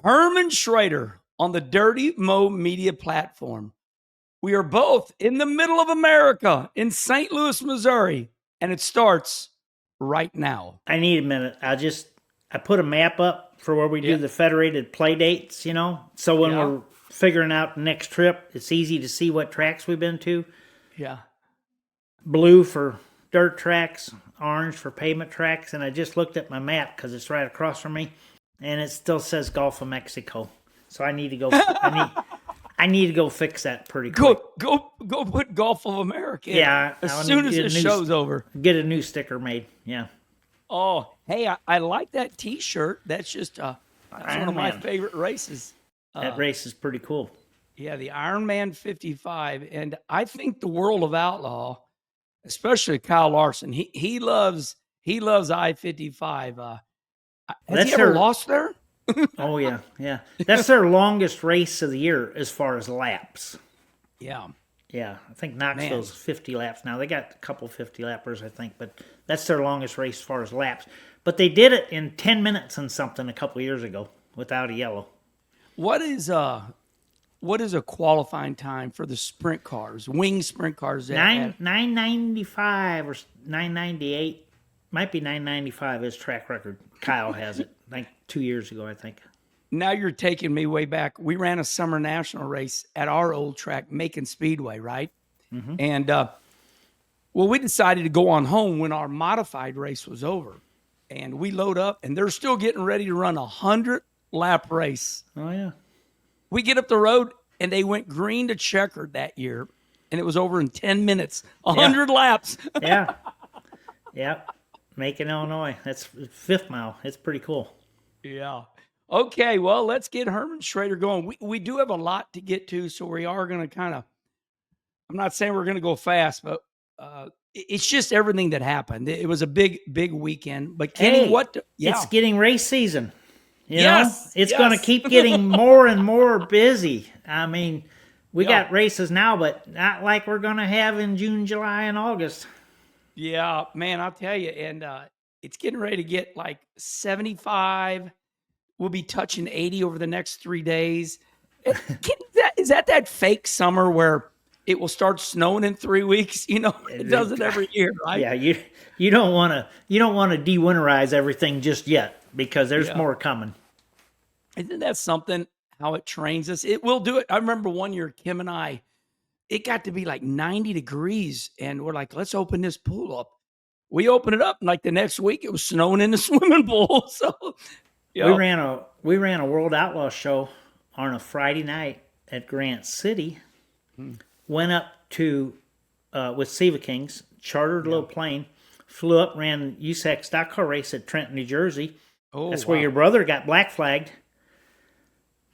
Herm Schrader on the Dirty Mo Media platform. We are both in the middle of America in St. Louis, Missouri, and it starts right now. I need a minute. I put a map up for where we do the federated play dates, so when we're figuring out the next trip, it's easy to see what tracks we've been to. Yeah. Blue for dirt tracks, orange for pavement tracks, and I just looked at my map because it's right across from me, and it still says Gulf of Mexico. So I need to go. I need to go fix that pretty quick. Go put Gulf of America in. Yeah, as soon as the show's over. Get a new sticker made. Yeah. Oh, hey, I like that T-shirt. That's just that's one of my favorite races. That race is pretty cool. Yeah, the Ironman 55, and I think the World of Outlaw, especially Kyle Larson, he loves I-55. Has he ever lost there? Oh yeah. That's their longest race of the year as far as laps. Yeah. Yeah, I think Knoxville's 50 laps now. They got a couple 50 lappers, I think, but that's their longest race as far as laps. But they did it in 10 minutes and something a couple years ago without a yellow. What is a qualifying time for the sprint cars, wing sprint cars? 9:95 or 9:98. Might be 9:95 is track record. Kyle has it, like 2 years ago, I think. Now you're taking me way back. We ran a summer national race at our old track, Macon Speedway, right? Mm-hmm. And, we decided to go on home when our modified race was over. And we load up, and they're still getting ready to run a 100-lap race. Oh, yeah. We get up the road, and they went green to checkered that year, and it was over in 10 minutes, 100 laps. Yeah. Macon, Illinois. That's 5th mile. It's pretty cool. Yeah. Okay, well, let's get Herm Schrader going. We do have a lot to get to, so we are going to kind of, I'm not saying we're going to go fast, but it's just everything that happened. It was a big weekend. But Kenny, it's getting race season. You know? It's going to keep getting more and more busy. I mean, we got races now, but not like we're going to have in June, July, and August. Yeah, man, I'll tell you. And it's getting ready to get like 75. We'll be touching 80 over the next 3 days. Is that fake summer where it will start snowing in 3 weeks? It does it every year, right? Yeah, you don't want to de-winterize everything just yet because there's more coming. Isn't that something? How it trains us? It will do it. I remember one year, Kim and I, it got to be like 90 degrees, and we're like, let's open this pool up. We opened it up, and like the next week, it was snowing in the swimming pool. So. We ran a World Outlaw show on a Friday night at Grant City. Went up to with Siva Kings, chartered a little plane, flew up, ran USAC stock car race at Trenton, New Jersey. Oh, that's where your brother got black flagged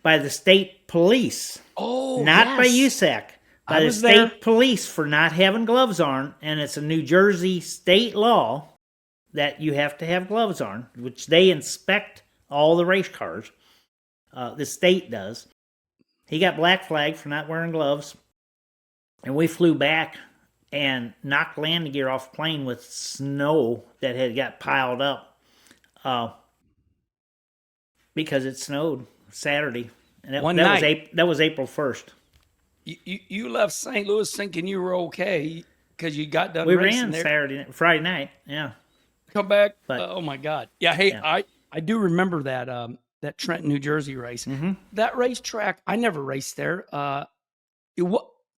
by the state police. Oh, not by USAC, by the state police for not having gloves on, and it's a New Jersey state law that you have to have gloves on, which they inspect all the race cars. The state does. He got black flagged for not wearing gloves. And we flew back and knocked landing gear off the plane with snow that had got piled up because it snowed Saturday. And that was April 1st. You left St. Louis thinking you were okay because you got done racing there. We ran Friday night, yeah. Come back. Oh, my God. Yeah, hey, yeah. I do remember that Trenton, New Jersey race. Mm-hmm. That racetrack, I never raced there.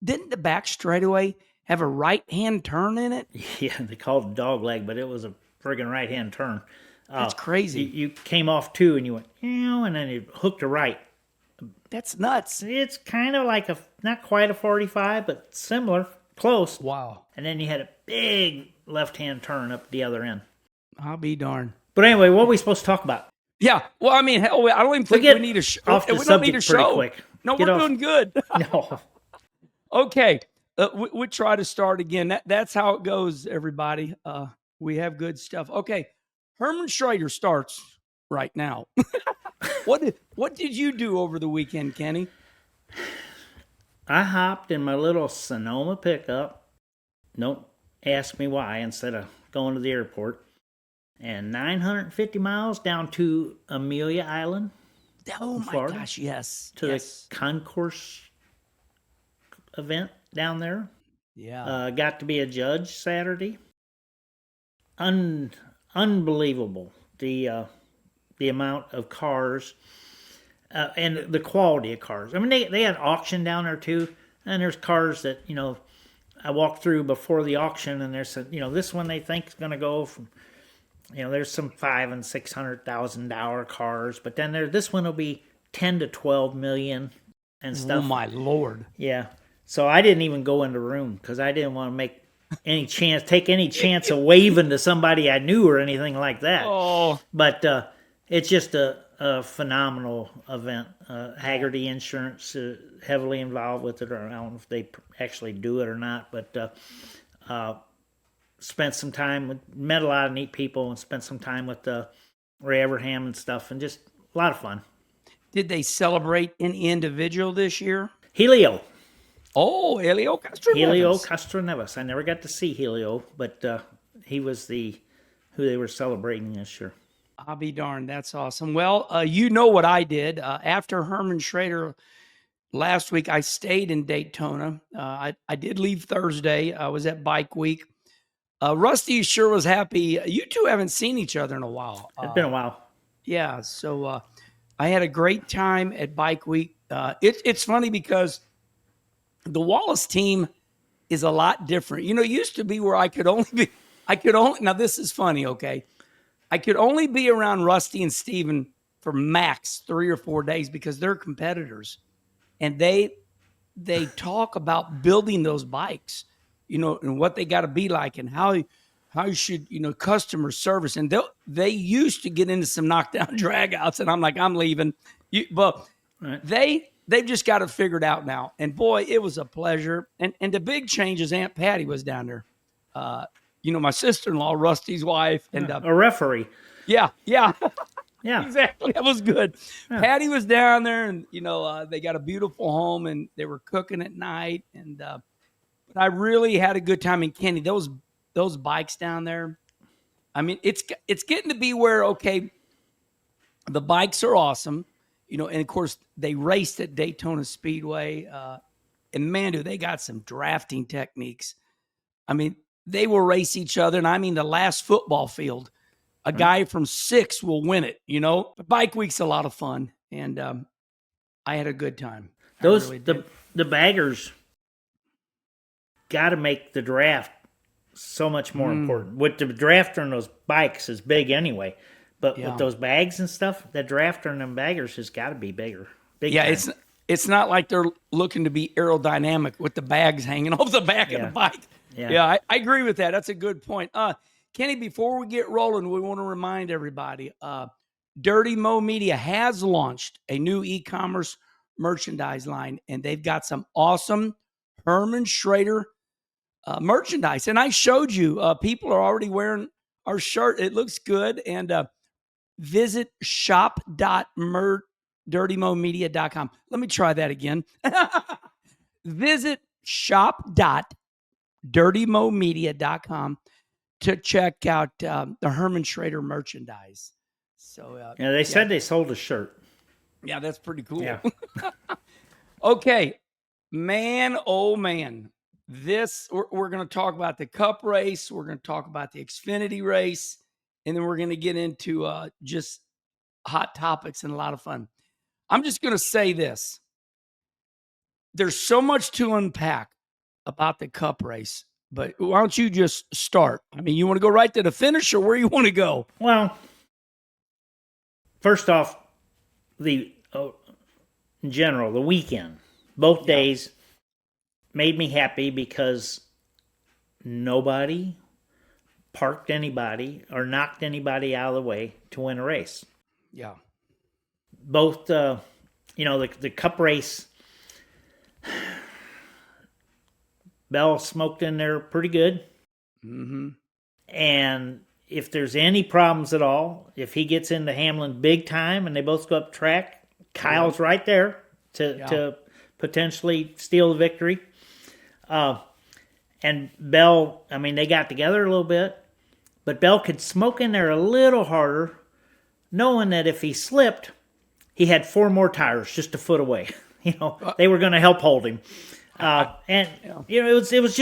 Didn't the back straightaway have a right-hand turn in it? Yeah, they called it dog leg, but it was a friggin' right-hand turn. That's crazy. You came off 2 and you went, and then you hooked a right. That's nuts. It's kind of like not quite a 45, but similar, close. Wow. And then you had a big left-hand turn up the other end. I'll be darned. But anyway, what are we supposed to talk about? Yeah, well, I mean, hell, I don't even think we need a show. We don't need a show. Quick. No, we're doing good. No. Okay, we try to start again. That's how it goes, everybody. We have good stuff. Okay, Herm Schrader starts right now. What did you do over the weekend, Kenny? I hopped in my little Sonoma pickup. Don't ask me why, instead of going to the airport. And 950 miles down to Amelia Island. Oh my Florida, gosh, yes. to yes. the concourse event down there. Yeah. Got to be a judge Saturday. Unbelievable the amount of cars and the quality of cars. I mean, they had auction down there too, and there's cars that I walked through before the auction, and there's this one they think is going to go from there's some $500,000 and $600,000 cars, but then this one will be 10 to 12 million and stuff. Oh my Lord. Yeah. So I didn't even go in the room because I didn't want to take any chance of waving to somebody I knew or anything like that. Oh. But it's just a phenomenal event. Haggerty Insurance heavily involved with it, or I don't know if they actually do it or not, but spent some time met a lot of neat people and spent some time with Ray Abraham and stuff, and just a lot of fun. Did they celebrate any individual this year? Helio. Oh, Helio Castroneves. I never got to see Helio, but he was who they were celebrating this year. I'll be darned. That's awesome. Well, you know what I did. After Herm Schrader last week, I stayed in Daytona. I did leave Thursday. I was at Bike Week. Rusty sure was happy. You two haven't seen each other in a while. It's been a while. Yeah, so I had a great time at Bike Week. It's funny because the Wallace team is a lot different. It used to be where now this is funny, okay? I could only be around Rusty and Steven for max 3 or 4 days because they're competitors. And they talk about building those bikes, and what they got to be like and how you should, customer service. And they used to get into some knockdown dragouts, and I'm like, I'm leaving. But right. They've just got it figured out now. And boy, it was a pleasure. And the big change is Aunt Patty was down there. My sister-in-law, Rusty's wife, and a referee. Yeah. Yeah, exactly. That was good. Yeah. Patty was down there, and they got a beautiful home, and they were cooking at night. And but I really had a good time. And Kenny, those bikes down there, I mean, it's getting to be where the bikes are awesome, and of course they raced at Daytona Speedway, and man, do they got some drafting techniques. I mean, they will race each other, and I mean the last football field, a guy from 6 will win it. But Bike Week's a lot of fun, and I had a good time. The baggers got to make the draft so much more important. With the drafter on those bikes is big anyway, but with those bags and stuff, the drafter and them baggers has got to be bigger. Time. It's not like they're looking to be aerodynamic with the bags hanging off the back of the bike. Yeah, I agree with that. That's a good point. Kenny, before we get rolling, we want to remind everybody, Dirty Mo Media has launched a new e-commerce merchandise line, and they've got some awesome Herm Schrader merchandise. And I showed you, people are already wearing our shirt. It looks good. And visit shop.dirtymomedia.com. Let me try that again. Visit shop.dirtymomedia.com to check out the Herm Schrader merchandise. So they said they sold a shirt. Yeah, that's pretty cool. Yeah. Okay, man, oh man. We're going to talk about the Cup race. We're going to talk about the Xfinity race. And then we're going to get into just hot topics and a lot of fun. I'm just going to say this. There's so much to unpack about the Cup race. But why don't you just start? I mean, you want to go right to the finish, or where you want to go? Well, first off, in general, the weekend, both days made me happy because nobody parked anybody or knocked anybody out of the way to win a race. Yeah. Both, the Cup race, Bell smoked in there pretty good. Mm-hmm. And if there's any problems at all, if he gets into Hamlin big time and they both go up track, Kyle's right there to potentially steal the victory. And Bell, I mean, they got together a little bit, but Bell could smoke in there a little harder, knowing that if he slipped, he had 4 more tires just a foot away. They were going to help hold him. And it was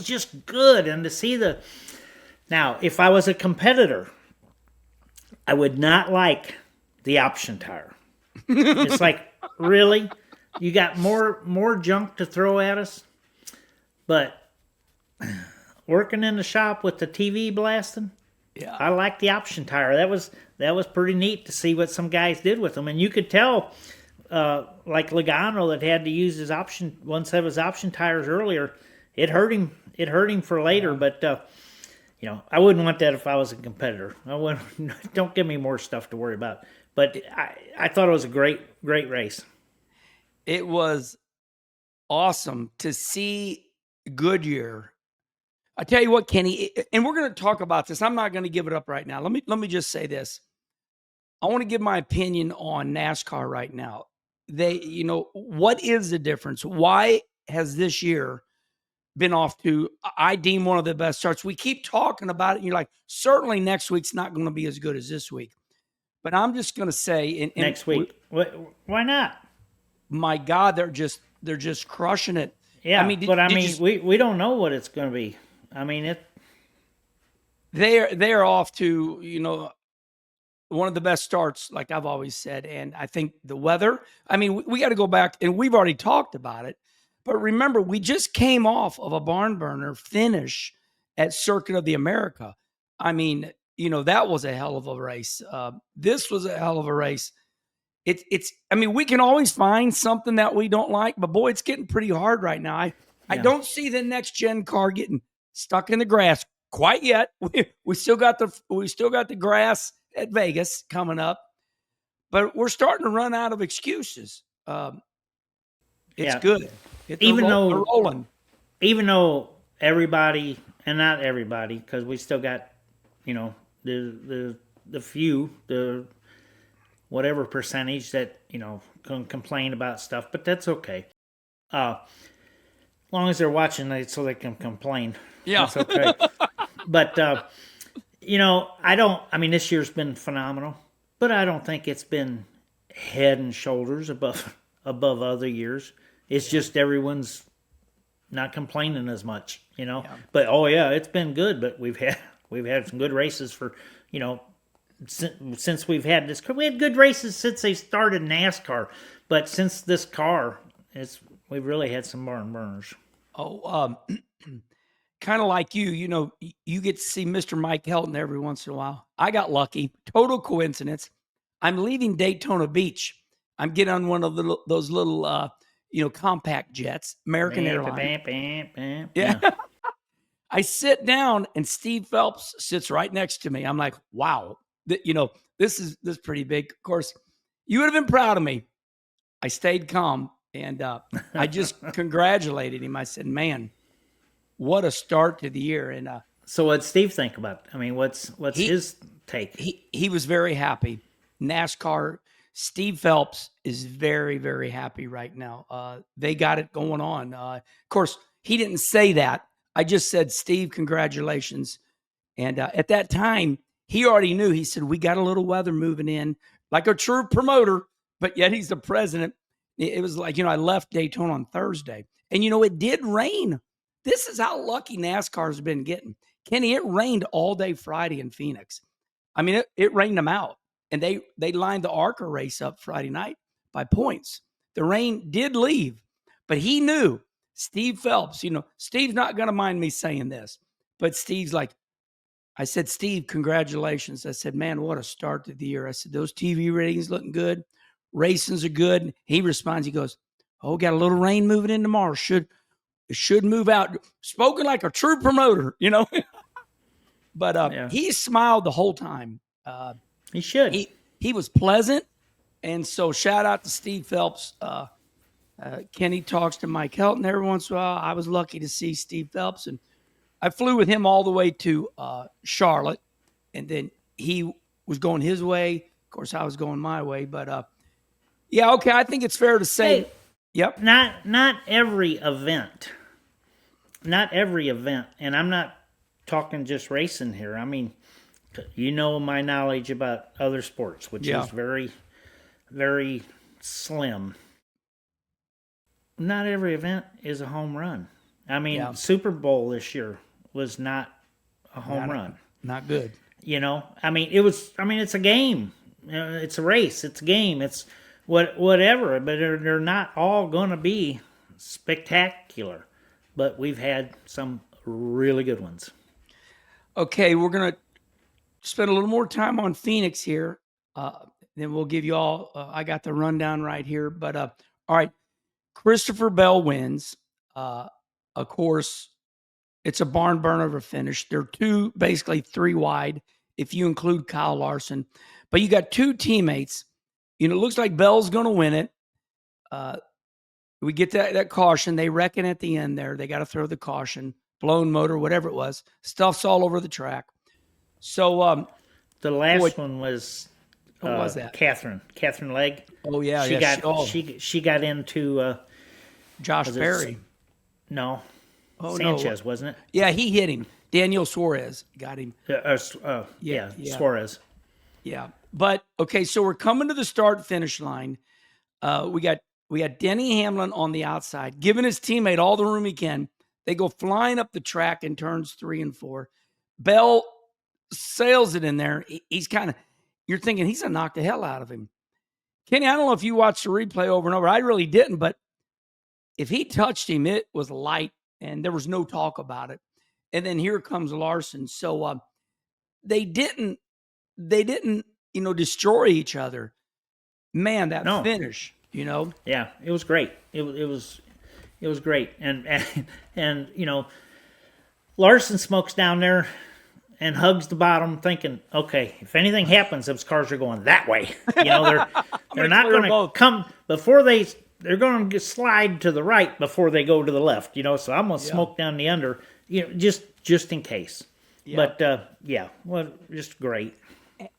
just good. And to see now, if I was a competitor, I would not like the option tire. It's like, really? You got more junk to throw at us? But working in the shop with the TV blasting, I like the option tire. That was pretty neat to see what some guys did with them. And you could tell, like Logano that had to use one set of his option tires earlier, it hurt him. It hurt him for later, but I wouldn't want that if I was a competitor. I wouldn't. Don't give me more stuff to worry about. But I thought it was a great race. It was awesome to see Goodyear. I tell you what, Kenny, and we're going to talk about this. I'm not going to give it up right now. Let me just say this. I want to give my opinion on NASCAR right now. What is the difference? Why has this year been off to, I deem, one of the best starts? We keep talking about it, and you're like, certainly next week's not going to be as good as this week. But I'm just going to say, next week, why not? My God, they're just crushing it. Yeah, we don't know what it's going to be. I mean, they're off to one of the best starts, like I've always said. And I think the weather. I mean, we got to go back, and we've already talked about it. But remember, we just came off of a barn burner finish at Circuit of the America. I mean, that was a hell of a race. This was a hell of a race. I mean, we can always find something that we don't like, but boy, it's getting pretty hard right now. I don't see the next gen car getting stuck in the grass quite yet. We still got the grass at Vegas coming up, but we're starting to run out of excuses. It's good. Even though rolling. Even though everybody, and not everybody, because we still got, the few, the whatever percentage that, can complain about stuff, but that's okay. As long as they're watching so they can complain. Yeah. That's okay. But, this year's been phenomenal, but I don't think it's been head and shoulders above other years. It's just everyone's not complaining as much, Yeah. But it's been good. But we've had some good races for, since we've had this. We had good races since they started NASCAR, but since this car, we've really had some barn burners. Oh, kind of like you get to see Mr. Mike Helton every once in a while. I got lucky. Total coincidence. I'm leaving Daytona Beach. I'm getting on one of those little compact jets, American Airlines. Yeah. I sit down and Steve Phelps sits right next to me. I'm like, wow, this is pretty big. Of course, you would have been proud of me. I stayed calm and I just congratulated him. I said, man, what a start to the year. And so what'd Steve think about it? I mean, what's his take? He was very happy. NASCAR, Steve Phelps is very, very happy right now. They got it going on. Of course, he didn't say that. I just said, Steve, congratulations. And at that time, he already knew. He said, we got a little weather moving in, like a true promoter, but yet he's the president. It was like, I left Daytona on Thursday. And, it did rain. This is how lucky NASCAR's been getting. Kenny, it rained all day Friday in Phoenix. I mean, it rained them out. And they lined the ARCA race up Friday night by points. The rain did leave, but he knew. Steve Phelps, Steve's not going to mind me saying this, but Steve's like, I said, Steve, congratulations. I said, man, what a start to the year. I said, those TV ratings looking good. Racings are good. He responds, he goes, oh, got a little rain moving in tomorrow. It should move out. Spoken like a true promoter, But he smiled the whole time. He should. He was pleasant. And so shout out to Steve Phelps. Kenny talks to Mike Helton every once in a while. I was lucky to see Steve Phelps, and I flew with him all the way to Charlotte, and then he was going his way. Of course, I was going my way. But okay, I think it's fair to say, hey, yep. Not every event, and I'm not talking just racing here. I mean, my knowledge about other sports, which is very, very slim. Not every event is a home run. I mean, Super Bowl this year was not a home run. Not good. You know, I mean, it's a game. You know, it's a race. It's a game. It's whatever. But they're not all going to be spectacular. But we've had some really good ones. Okay, we're going to spend a little more time on Phoenix here. Then we'll give you all, I got the rundown right here. But all right, Christopher Bell wins. Of course, it's a barn burner of a finish. They're basically three wide, if you include Kyle Larson. But you got two teammates. You know, it looks like Bell's going to win it. We get that caution. They reckon at the end there. They got to throw the caution, blown motor, whatever it was. Stuff's all over the track. So the last one was what was that? Catherine Legg. Oh yeah, she got into Josh Berry. Sanchez, wasn't it? Yeah, he hit him. Daniel Suarez got him. Suarez. Yeah, but okay, so we're coming to the start-finish line. We got Denny Hamlin on the outside, giving his teammate all the room he can. They go flying up the track in turns 3 and 4. Bell sails it in there. He's kind of, you're thinking he's going to knock the hell out of him. Kenny, I don't know if you watched the replay over and over. I really didn't, but if he touched him, it was light, and there was no talk about it. And then here comes Larson. So they didn't, destroy each other. Man, that finish, Yeah, it was great. It was great. And Larson smokes down there and hugs the bottom, thinking, okay, if anything happens, those cars are going that way. They're not going to come before they're going to slide to the right before they go to the left. So I'm going to smoke down the under, just in case. Yeah. But just great.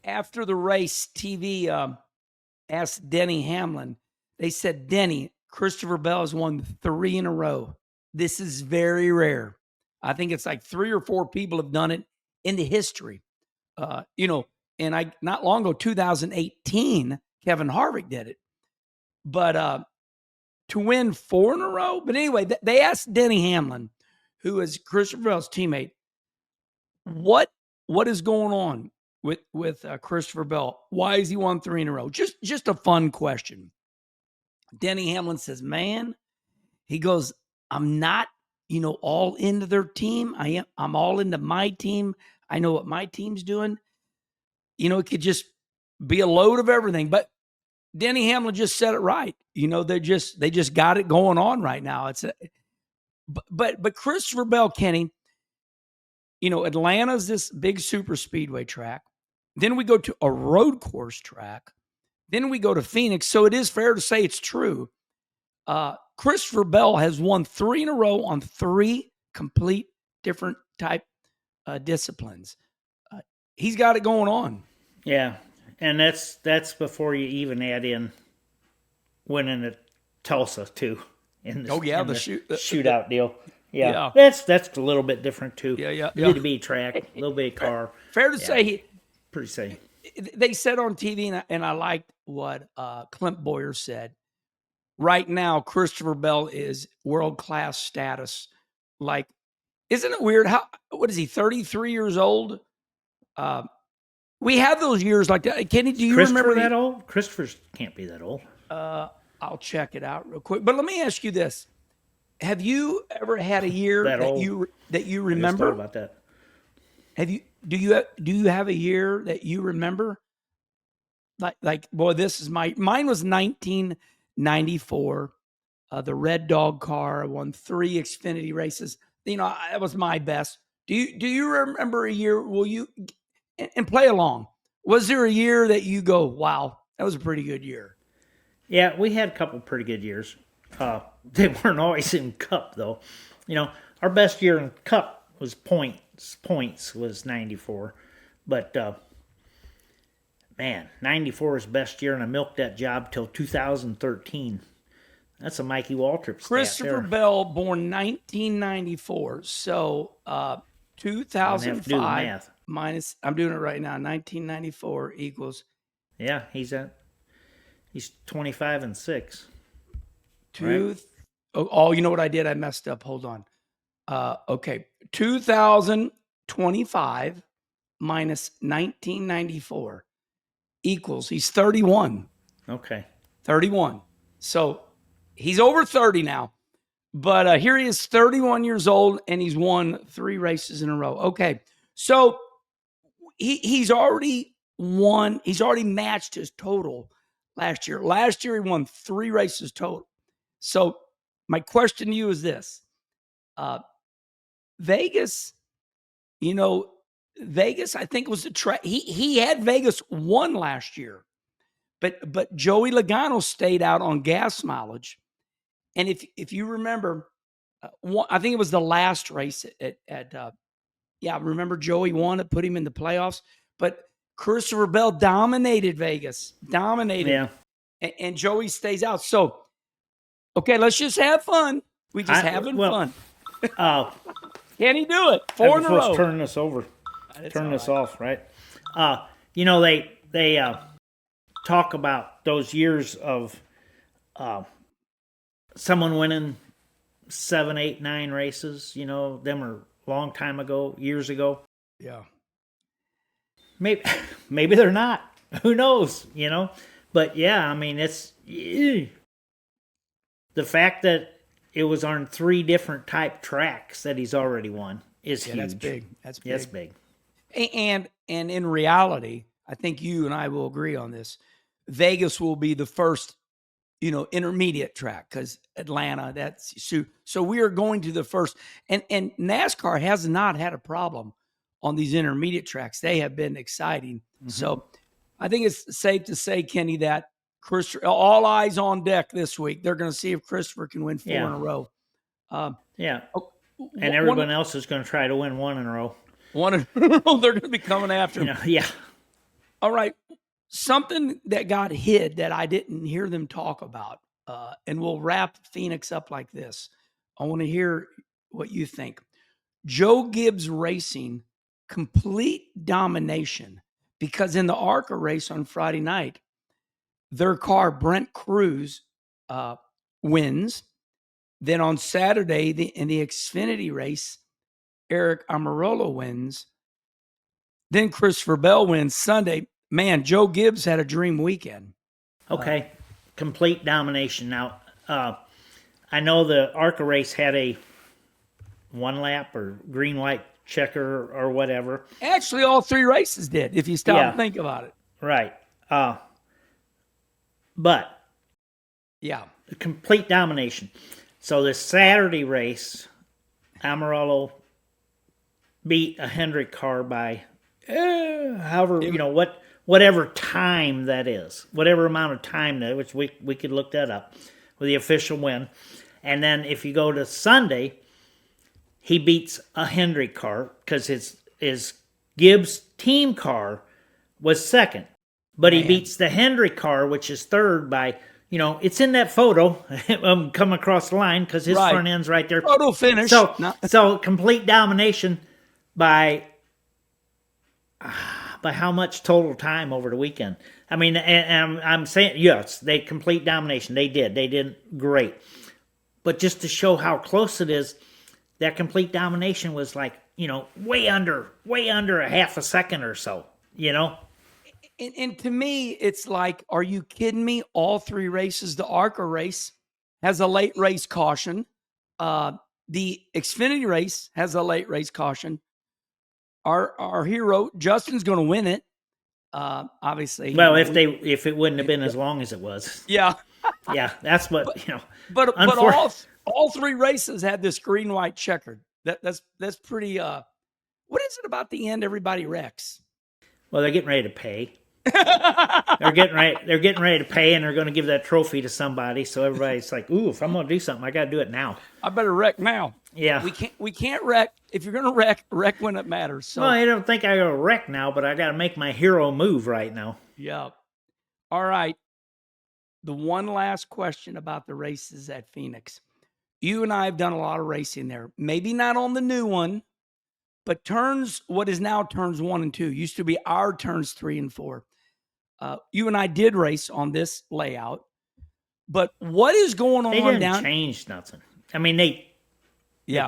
After the race, TV asked Denny Hamlin. They said, Denny, Christopher Bell has won 3 in a row. This is very rare. I think it's like 3 or 4 people have done it in the history. And not long ago, 2018, Kevin Harvick did it. But to win 4 in a row. But anyway, they asked Denny Hamlin, who is Christopher Bell's teammate, what is going on with Christopher Bell? Why has he won 3 in a row? Just a fun question. Denny Hamlin says, man, he goes, I'm not, all into their team. I'm all into my team. I know what my team's doing. It could just be a load of everything. But Denny Hamlin just said it right. They just got it going on right now. But Christopher Bell, Kenny, Atlanta's this big super speedway track. Then we go to a road course track. Then we go to Phoenix. So it is fair to say it's true. Christopher Bell has won 3 in a row on 3 complete different type disciplines. He's got it going on. Yeah, and that's before you even add in winning at Tulsa too. The shootout deal. Yeah. That's a little bit different too. Yeah. B2B track, a little bit car. Fair to say, pretty safe. They said on TV, and I liked what Clint Boyer said. Right now, Christopher Bell is world-class status. Like, isn't it weird? What is he, 33 years old? We have those years like that. Kenny, do you remember that old? Christopher can't be that old. I'll check it out real quick. But let me ask you this. Have you ever had a year that you remember? I just thought about that. Do you have a year that you remember? Like boy, this is mine was 1994. The Red Dog car. I won 3 Xfinity races. That was my best. Do you remember a year? Will you and play along? Was there a year that you go, wow, that was a pretty good year? Yeah, we had a couple pretty good years. They weren't always in Cup though. Our best year in Cup was points was 94, but 94 was best year, and I milked that job till 2013. That's a Mikey Waltrip stat. Christopher Bell, born 1994, so 2005 minus, I'm doing it right now, 1994 equals. Yeah, he's at. He's 25-6. Two. Right? Oh, you know what I did? I messed up. Hold on. Okay. 2025 minus 1994 equals, he's 31. Okay. 31. So he's over 30 now. But here he is, 31 years old, and he's won 3 races in a row. Okay. So he's already won. He's already matched his total last year. Last year, he won 3 races total. So my question to you is this. Vegas, Vegas, I think was the track. He had Vegas won last year, but Joey Logano stayed out on gas mileage. And if you remember, I think it was the last race remember Joey won it, put him in the playoffs, but Christopher Bell dominated Vegas, Yeah. and Joey stays out. So, okay, let's just have fun. We just having fun. Can he do it? 4 in a row. Turn this over. Turn this off, right? They talk about those years of someone winning 7, 8, 9 races. Them are long time ago, years ago. Yeah. Maybe they're not. Who knows? But yeah, I mean, it's the fact that it was on 3 different type tracks that he's already won is huge. That's big. That's big. That's big. And in reality, I think you and I will agree on this. Vegas will be the first, intermediate track, because Atlanta, that's so we are going to the first. And NASCAR has not had a problem on these intermediate tracks. They have been exciting. Mm-hmm. So I think it's safe to say, Kenny, that all eyes on deck this week. They're going to see if Christopher can win 4 in a row. And everyone else is going to try to win 1 in a row. 1 in a row. They're going to be coming after him. Yeah. All right. Something that got hid that I didn't hear them talk about, and we'll wrap Phoenix up like this. I want to hear what you think. Joe Gibbs Racing, complete domination, because in the ARCA race on Friday night, their car, Brent Cruz, wins. Then on Saturday, in the Xfinity race, Eric Almirola wins. Then Christopher Bell wins Sunday. Man, Joe Gibbs had a dream weekend. Okay, complete domination. Now, I know the ARCA race had a 1 lap or green white checker or whatever. Actually, all 3 races did, if you stop and think about it. Right. But yeah, complete domination. So this Saturday race, Almirola beat a Hendrick car by whatever time that is, whatever amount of time that, which we could look that up with the official win. And then if you go to Sunday, he beats a Hendrick car because his Gibbs team car was second. But he beats the Hendrick car, which is third by, it's in that photo. Come across the line because his front end's right there. Photo finish. So complete domination by how much total time over the weekend. I mean, and I'm saying, yes, they complete domination. They did. They did great. But just to show how close it is, that complete domination was like, way under a half a second or so, And to me, it's like, are you kidding me? All 3 races, the ARCA race has a late race caution. The Xfinity race has a late race caution. Our hero, Justin's going to win it. Obviously. Well, if it wouldn't have been as long as it was. Yeah. Yeah, that's what, But all 3 races had this green white checkered. That's pretty. What is it about the end? Everybody wrecks. Well, they're getting ready to pay. They're getting ready to pay, and they're going to give that trophy to somebody. So everybody's like, "Ooh, if I'm going to do something, I got to do it now. I better wreck now." Yeah, we can't wreck. If you're going to wreck when it matters. So, well, I don't think I got to wreck now, but I got to make my hero move right now. Yeah. All right. The one last question about the races at Phoenix. You and I have done a lot of racing there. Maybe not on the new one, but what is now turns 1 and 2 used to be our turns 3 and 4. You and I did race on this layout, but what is going on They didn't down? change nothing. I mean, they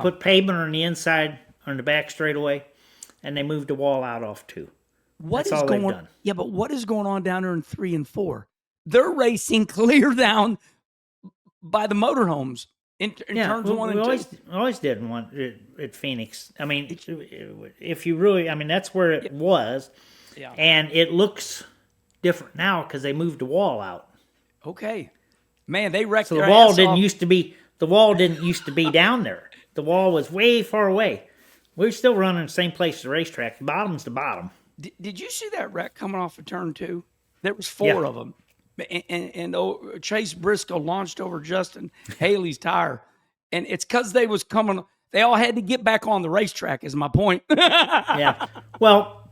put pavement on the inside, on the back straightaway, and they moved the wall out off too. That's all they've done. Yeah, but what is going on down there in 3 and 4? They're racing clear down by the motorhomes in turns 1 and 2. We always did one at Phoenix. I mean, if you really, I mean, that's where it was. Yeah. And it looks different now because they moved the wall out. Okay. Man, they wrecked So the their wall ass didn't off. used to be down there. The wall was way far away. We're still running the same place as the racetrack. The bottom's the bottom. Did you see that wreck coming off of turn 2? There was 4 of them. And Chase Briscoe launched over Justin Haley's tire. And it's because they was coming. They all had to get back on the racetrack is my point. Yeah. Well,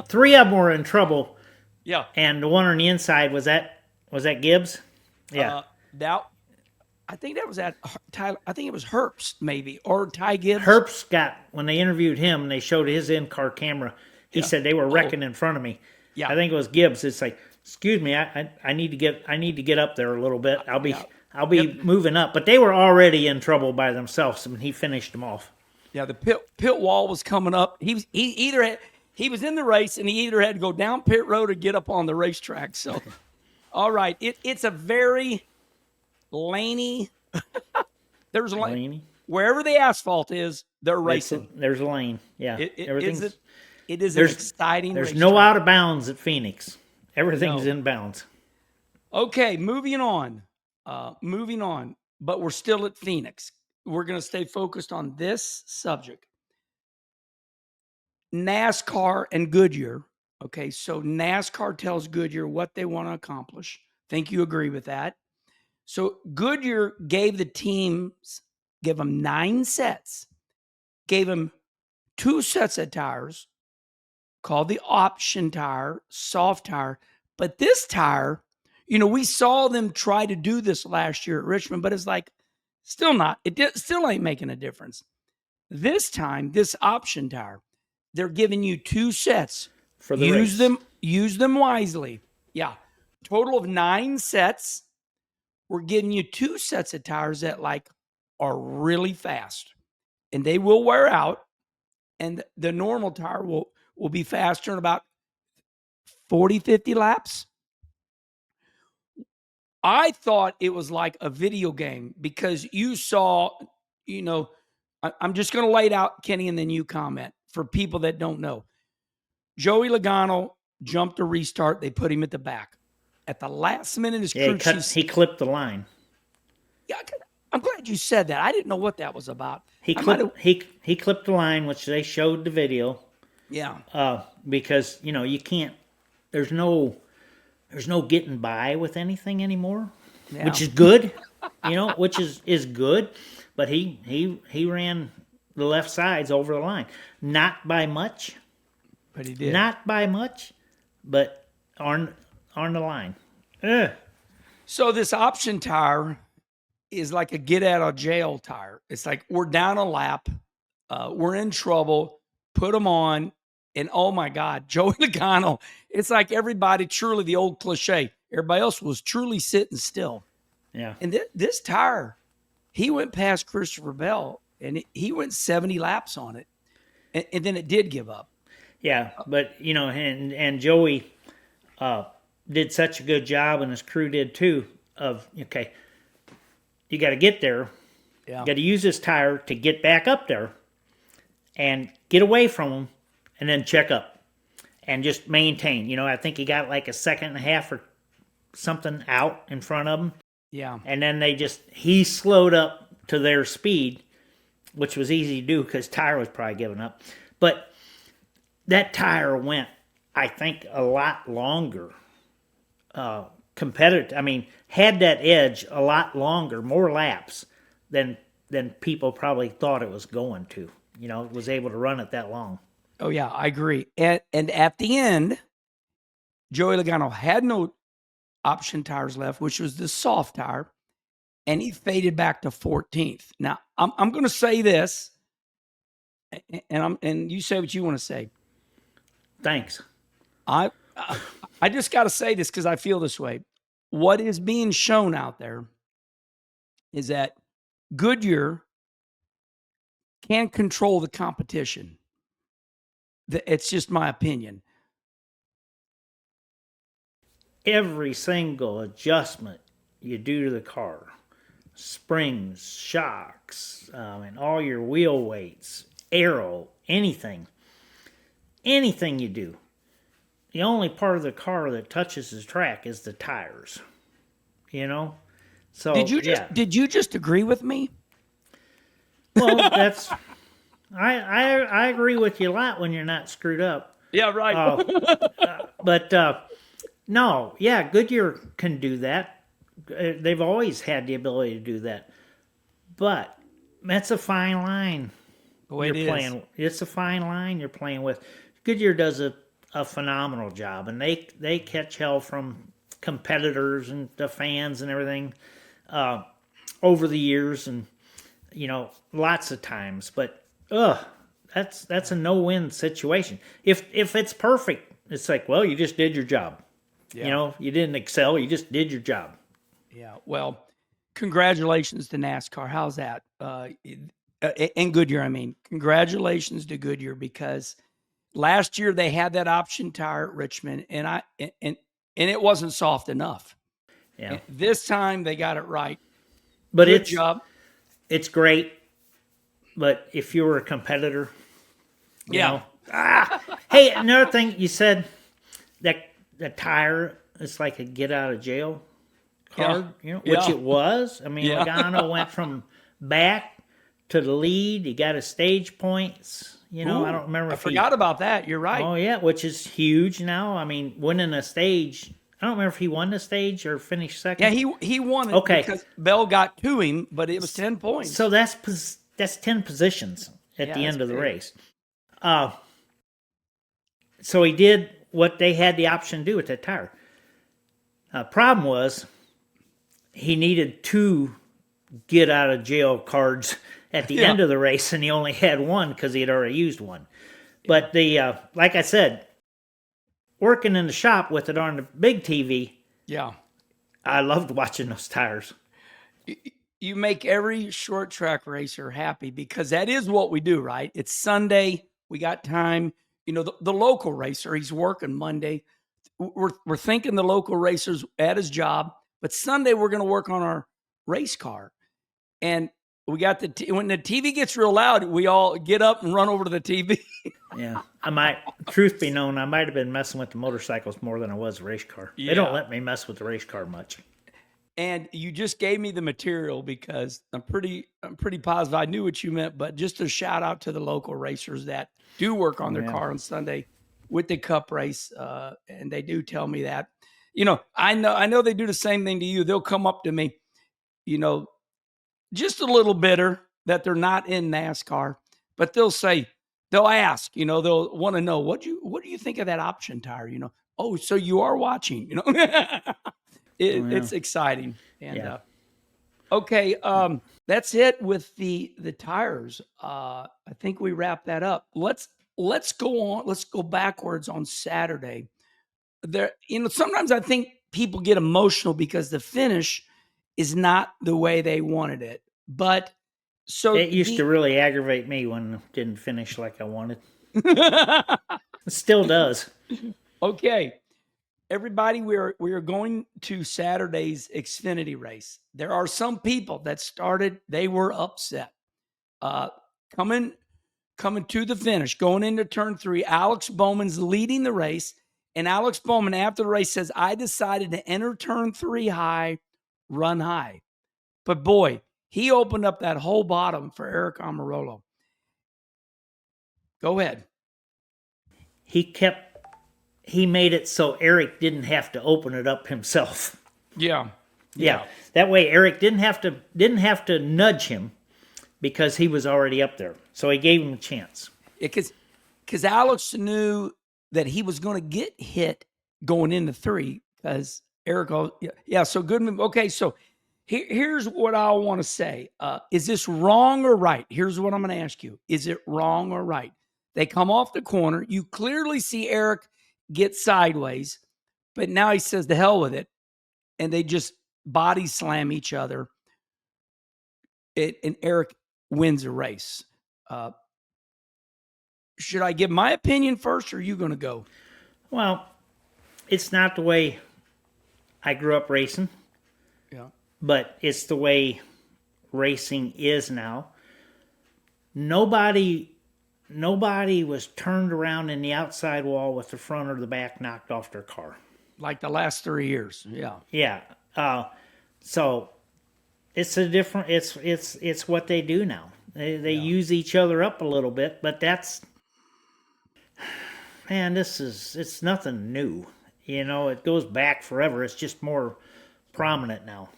3 of them were in trouble. Yeah. And the one on the inside, was that Gibbs? Yeah. I think that was I think it was Herbst maybe, or Ty Gibbs. Herbst got, when they interviewed him and they showed his in-car camera, he said they were wrecking in front of me. Yeah. I think it was Gibbs. It's like, excuse me, I need to get up there a little bit. I'll be moving up. But they were already in trouble by themselves and he finished them off. Yeah, the pit wall was coming up. He was in the race and he either had to go down pit road or get up on the racetrack. So all right. It's a very laney. There's a lane. Wherever the asphalt is, they're racing. There's a lane. Yeah. It is an exciting There's racetrack. no out of bounds at Phoenix. Everything's in bounds. Okay, moving on. But we're still at Phoenix. We're going to stay focused on this subject. NASCAR and Goodyear. Okay, so NASCAR tells Goodyear what they want to accomplish. Think you agree with that? So Goodyear gave the teams, give them 9 sets, gave them 2 sets of tires called the option tire, soft tire. But this tire, we saw them try to do this last year at Richmond, but it's like still not. Still ain't making a difference. This time, this option tire, they're giving you 2 sets. For the race. Use them wisely. Yeah. Total of 9 sets. We're giving you 2 sets of tires that are really fast. And they will wear out. And the normal tire will be faster in about 40, 50 laps. I thought it was like a video game because you saw, I'm just going to lay it out, Kenny, and then you comment for people that don't know. Joey Logano jumped a restart. They put him at the back. At the last minute, his crew chief, he clipped the line. Yeah, I'm glad you said that. I didn't know what that was about. He clipped the line, which they showed the video. Yeah. Because you can't. There's no getting by with anything anymore, which is good. Which is good. But he ran the left sides over the line, not by much. But he did. Not by much, but on the line. So this option tire is like a get out of jail tire. It's like we're down a lap, we're in trouble, put them on, and oh my God, Joey Logano. It's like everybody truly the old cliche. Everybody else was truly sitting still. Yeah. And this tire, he went past Christopher Bell, and he went 70 laps on it, and then it did give up. Yeah, but and Joey did such a good job, and his crew did too. You got to get there. Yeah. You got to use this tire to get back up there, and get away from them, and then check up, and just maintain. I think he got like a second and a half or something out in front of him. Yeah, and then he slowed up to their speed, which was easy to do because tire was probably giving up, but. That tire went, I think, a lot longer. Competitive. I mean, had that edge a lot longer, more laps than people probably thought it was going to. It was able to run it that long. Oh yeah, I agree. And at the end, Joey Logano had no option tires left, which was the soft tire, and he faded back to 14th. Now I'm going to say this, and you say what you want to say. Thanks. I I just got to say this because I feel this way. What is being shown out there is that Goodyear can't control the competition. It's just my opinion. Every single adjustment you do to the car, springs, shocks, and all your wheel weights, aero, anything you do, the only part of the car that touches the track is the tires. So did you just agree with me? Well, that's I agree with you a lot when you're not screwed up. Yeah, right. But no, yeah, Goodyear can do that. They've always had the ability to do that. But that's a fine line. It's a fine line you're playing with. Goodyear does a phenomenal job, and they catch hell from competitors and the fans and everything over the years, and lots of times. But that's a no-win situation. If it's perfect, it's like, well, you just did your job. Yeah. You didn't excel, you just did your job. Yeah. Well, congratulations to NASCAR. How's that? And Goodyear, I mean, congratulations to Goodyear, because last year they had that option tire at Richmond, and it wasn't soft enough. Yeah. And this time they got it right. But Good job. It's great. But if you were a competitor, you know. Hey, another thing you said, that the tire is like a get out of jail card, which it was. I mean, Logano went from back to the lead. He got his stage points. I don't remember. I forgot about that. You're right. Oh, yeah, which is huge now. I mean, winning a stage. I don't remember if he won the stage or finished second. Yeah, he won it because Bell got to him, but it was 10 points. So that's 10 positions at the end of the race. So he did what they had the option to do with that tire. Problem was, he needed 2 get out of jail cards at the end of the race, and he only had 1 because he had already used 1. But like I said, working in the shop with it on the big TV, I loved watching those tires. You make every short track racer happy, because that is what we do, right? It's Sunday, we got time. The local racer, he's working Monday. We're thinking the local racer's at his job, but Sunday we're going to work on our race car. And we got when the TV gets real loud, we all get up and run over to the TV. Yeah. Truth be known, I might have been messing with the motorcycles more than I was the race car. Yeah. They don't let me mess with the race car much. And you just gave me the material, because I'm pretty positive I knew what you meant, but just a shout out to the local racers that do work on their car on Sunday with the Cup race. And they do tell me that, I know they do the same thing to you. They'll come up to me, just a little bitter that they're not in NASCAR, but they'll ask, they'll want to know, what do you think of that option tire? Oh, so you are watching, It's exciting. And okay, that's it with the tires. I think we wrap that up. Let's go on. Let's go backwards on Saturday. Sometimes I think people get emotional because the finish is not the way they wanted it. But so it used to really aggravate me when it didn't finish like I wanted. It still does. Okay. Everybody, we are going to Saturday's Xfinity race. There are some people that started, they were upset. Coming to the finish, going into turn 3, Alex Bowman's leading the race. And Alex Bowman, after the race, says, I decided to enter turn 3 high, run high. But boy, he opened up that whole bottom for Eric Almirola. Go ahead. He made it so Eric didn't have to open it up himself. Yeah. That way Eric didn't have to nudge him, because he was already up there. So he gave him a chance. Because Alex knew that he was going to get hit going into 3, because Eric. So good. Okay, so here's what I want to say. Is this wrong or right? Here's what I'm going to ask you. Is it wrong or right? They come off the corner. You clearly see Eric get sideways, But now he says, the hell with it. And they just body slam each other. And Eric wins a race. Should I give my opinion first, or are you going to go? Well, it's not the way I grew up racing. Yeah. But it's the way racing is now. Nobody was turned around in the outside wall with the front or the back knocked off their car. Like the last 3 years. Yeah. Yeah. So it's a different. It's what they do now. They use each other up a little bit, but that's, man, it's nothing new. You know, it goes back forever. It's just more prominent now.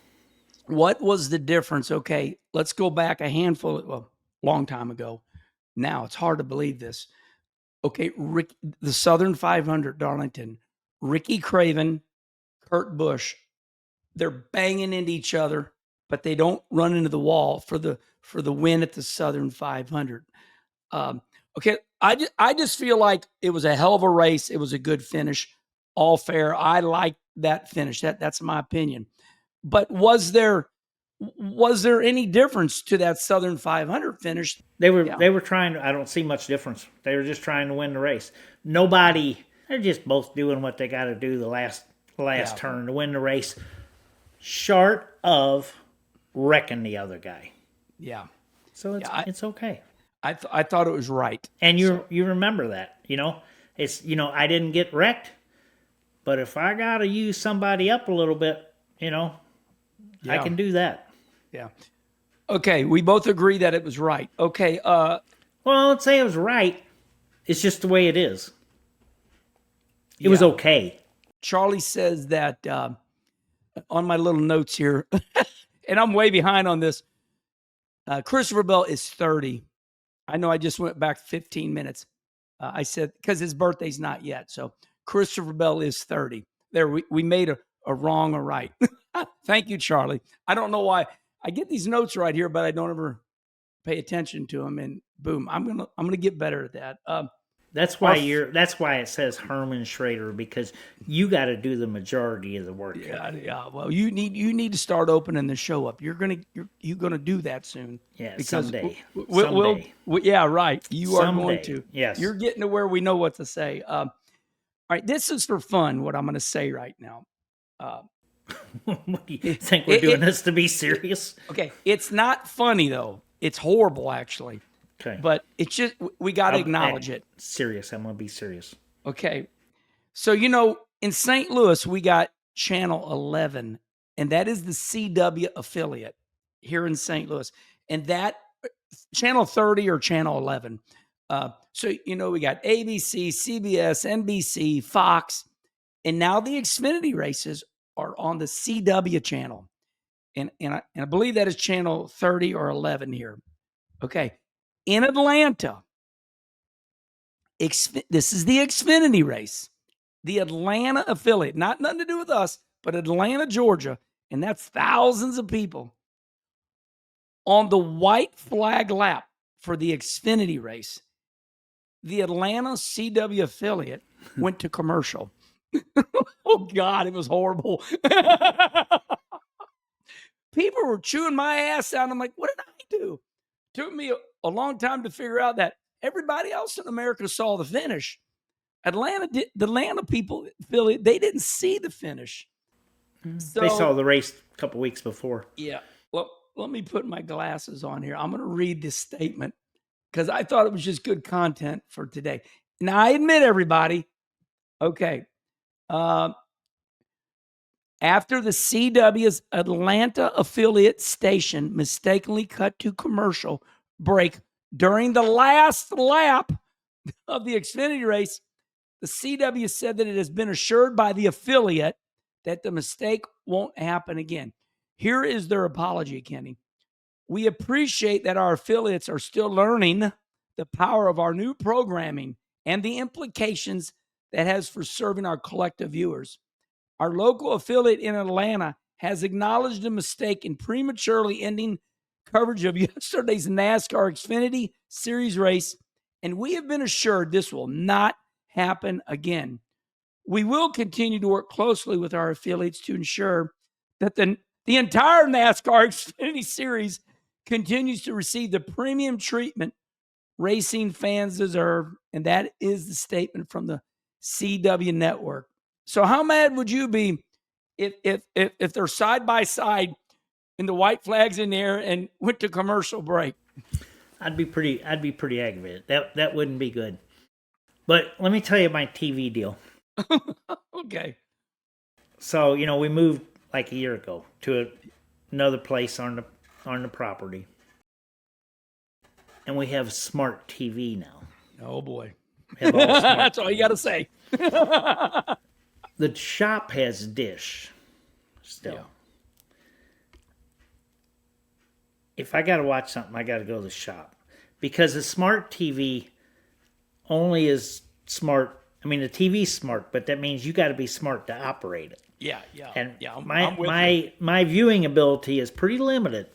What was the difference? Okay, let's go back long time ago. Now it's hard to believe this. Okay, the Southern 500, Darlington, Ricky Craven, Kurt Busch, they're banging into each other, but they don't run into the wall for the win at the Southern 500. Okay, I just feel like it was a hell of a race. It was a good finish, all fair. I like that finish. That's my opinion. But was there any difference to that Southern 500 finish? They were trying to, I don't see much difference. They were just trying to win the race. They're just both doing what they got to do the last turn to win the race, short of wrecking the other guy. Yeah. So it's okay. I thought it was right. And you remember that, it's, I didn't get wrecked, but if I got to use somebody up a little bit, I can do that. Yeah. Okay, we both agree that it was right. Okay. Well, let's say it was right. It's just the way it is. It was okay. Charlie says that on my little notes here, and I'm way behind on this. Christopher Bell is 30. I know I just went back 15 minutes. I said, because his birthday's not yet. So Christopher Bell is 30. There, we made a wrong or right. Thank you, Charlie. I don't know why I get these notes right here, but I don't ever pay attention to them. And boom, I'm gonna get better at that. That's why it says Herm Schrader, because you got to do the majority of the work. Yeah. Well, you need to start opening the show up. You're gonna do that soon. Yeah, because someday. Yeah, right. You are going to. Yes. You're getting to where we know what to say. All right, this is for fun. What I'm going to say right now. What do you think we're doing this to be serious? Okay, it's not funny though. It's horrible, actually. Okay. But it's just, we got to acknowledge it. Serious. I'm going to be serious. Okay. So, in St. Louis, we got Channel 11, and that is the CW affiliate here in St. Louis. And that, Channel 30 or Channel 11. So, we got ABC, CBS, NBC, Fox, and now the Xfinity races are on the CW channel. And I believe that is Channel 30 or 11 here. Okay. In Atlanta, this is the Xfinity race. The Atlanta affiliate, nothing to do with us, but Atlanta, Georgia, and that's thousands of people. On the white flag lap for the Xfinity race, the Atlanta CW affiliate went to commercial. Oh, God, it was horrible. People were chewing my ass out. I'm like, what did I do? Took me a long time to figure out that everybody else in America saw the finish. The Atlanta people, Philly, they didn't see the finish. So, they saw the race a couple weeks before. Yeah. Well, let me put my glasses on here. I'm going to read this statement because I thought it was just good content for today. Now, I admit, everybody, okay, after the CW's Atlanta affiliate station mistakenly cut to commercial break during the last lap of the Xfinity race, the CW said that it has been assured by the affiliate that the mistake won't happen again. Here is their apology, Kenny. We appreciate that our affiliates are still learning the power of our new programming and the implications that has for serving our collective viewers. Our local affiliate in Atlanta has acknowledged a mistake in prematurely ending coverage of yesterday's NASCAR Xfinity Series race, and we have been assured this will not happen again. We will continue to work closely with our affiliates to ensure that the entire NASCAR Xfinity Series continues to receive the premium treatment racing fans deserve, and that is the statement from the CW network. So how mad would you be if they're side by side and the white flag's in the air and went to commercial break? I'd be pretty aggravated. That wouldn't be good. But let me tell you my TV deal. Okay. So, we moved like a year ago to another place on the property. And we have smart TV now. Oh boy. We have all smart That's all you got to say. The shop has dish still. Yeah. If I got to watch something, I got to go to the shop. Because the smart TV only is smart. I mean, the TV's smart, but that means you got to be smart to operate it. Yeah. And I'm with you. my viewing ability is pretty limited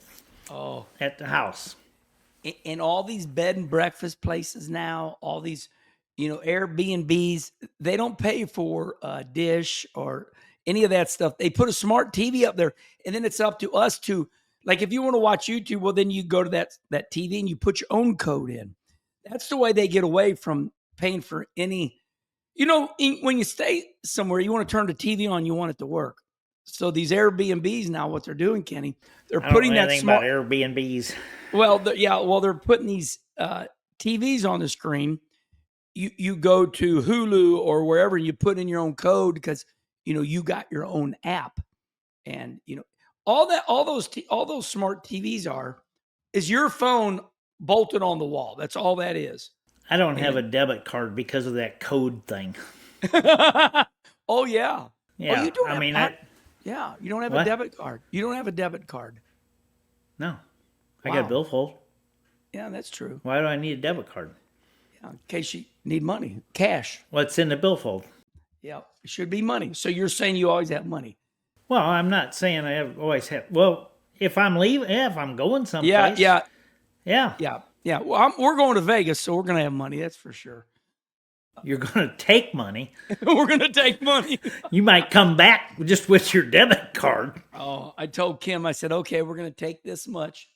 at the house. In all these bed and breakfast places now, all these, Airbnbs, they don't pay for a dish or any of that stuff. They put a smart TV up there, and then it's up to us to, like, if you want to watch YouTube, well, then you go to that TV and you put your own code in. That's the way they get away from paying for any. When you stay somewhere, you want to turn the TV on, you want it to work. So these Airbnbs now, what they're doing, Kenny, they're putting that smart about Airbnbs. Well, they're putting these TVs on the screen. You go to Hulu or wherever, you put in your own code because you got your own app, and all those smart TVs is your phone bolted on the wall. That's all that is. I don't have a debit card because of that code thing. Oh yeah. Yeah. Oh, you don't you don't have what? a debit card. You don't have a debit card. No. I got a billfold. Yeah, that's true. Why do I need a debit card? Yeah, in case you need money, cash. What's in the billfold? Yeah, it should be money. So you're saying you always have money? Well, I'm not saying I always have. Well, if I'm leaving, if I'm going someplace. Yeah. Well, we're going to Vegas, so we're going to have money. That's for sure. You're going to take money. We're going to take money. You might come back just with your debit card. Oh, I told Kim, I said, okay, we're going to take this much.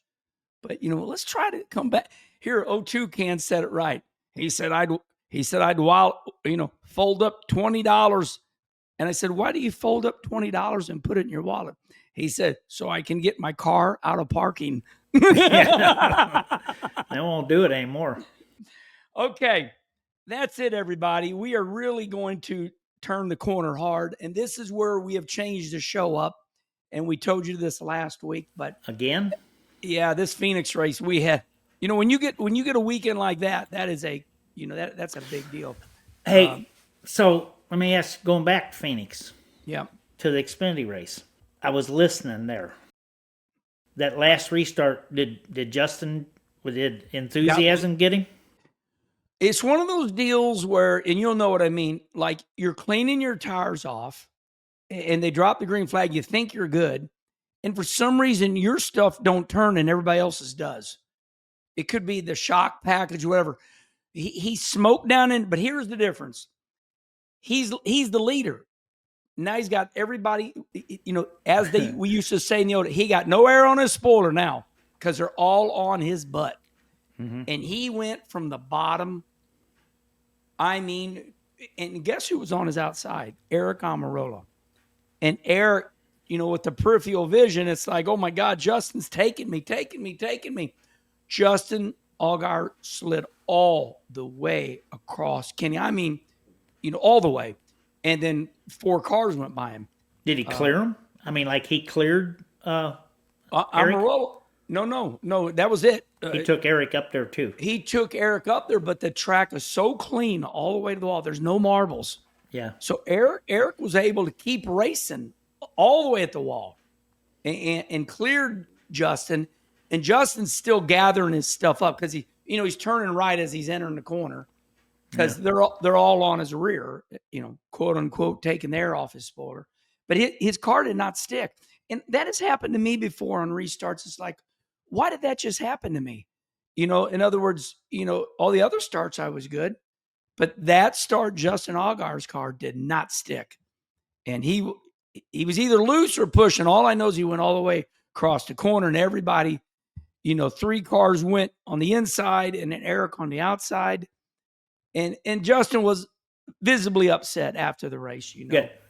But, let's try to come back. Here, O2 Ken said it right. He said, I'd fold up $20. And I said, why do you fold up $20 and put it in your wallet? He said, so I can get my car out of parking. They won't do it anymore. Okay. That's it, everybody. We are really going to turn the corner hard. And this is where we have changed the show up. And we told you this last week, but again, yeah, this Phoenix race we had, when you get a weekend like that, that is that's a big deal. Hey, so let me ask, going back to Phoenix. Yeah. To the Xfinity race. I was listening there. That last restart, did enthusiasm get him? It's one of those deals where, and you'll know what I mean, like you're cleaning your tires off and they drop the green flag. You think you're good. And for some reason, your stuff don't turn and everybody else's does. It could be the shock package, whatever. He smoked down in, but here's the difference. He's the leader. Now he's got everybody, we used to say, he got no air on his spoiler now because they're all on his butt. Mm-hmm. And he went from the bottom. I mean, and guess who was on his outside? Eric Amarola. And Eric, with the peripheral vision, it's like, oh my God, Justin's taking me. Justin Allgaier slid all the way across Kenny. I mean, all the way. And then 4 cars went by him. Did he clear him? I mean, like he cleared Eric? Amarola. No, that was it. He took Eric up there too. He took Eric up there, but the track is so clean all the way to the wall. There's no marbles. Yeah. So Eric was able to keep racing all the way at the wall and cleared Justin. And Justin's still gathering his stuff up because he's turning right as he's entering the corner because they're all on his rear, quote unquote, taking the air off his spoiler. But his car did not stick. And that has happened to me before on restarts. It's like, why did that just happen to me? In other words, all the other starts I was good, But that start, Justin Allgaier's car did not stick. And he was either loose or pushing. All I know is he went all the way across the corner, and everybody, 3 cars went on the inside and then Eric on the outside. And Justin was visibly upset after the race,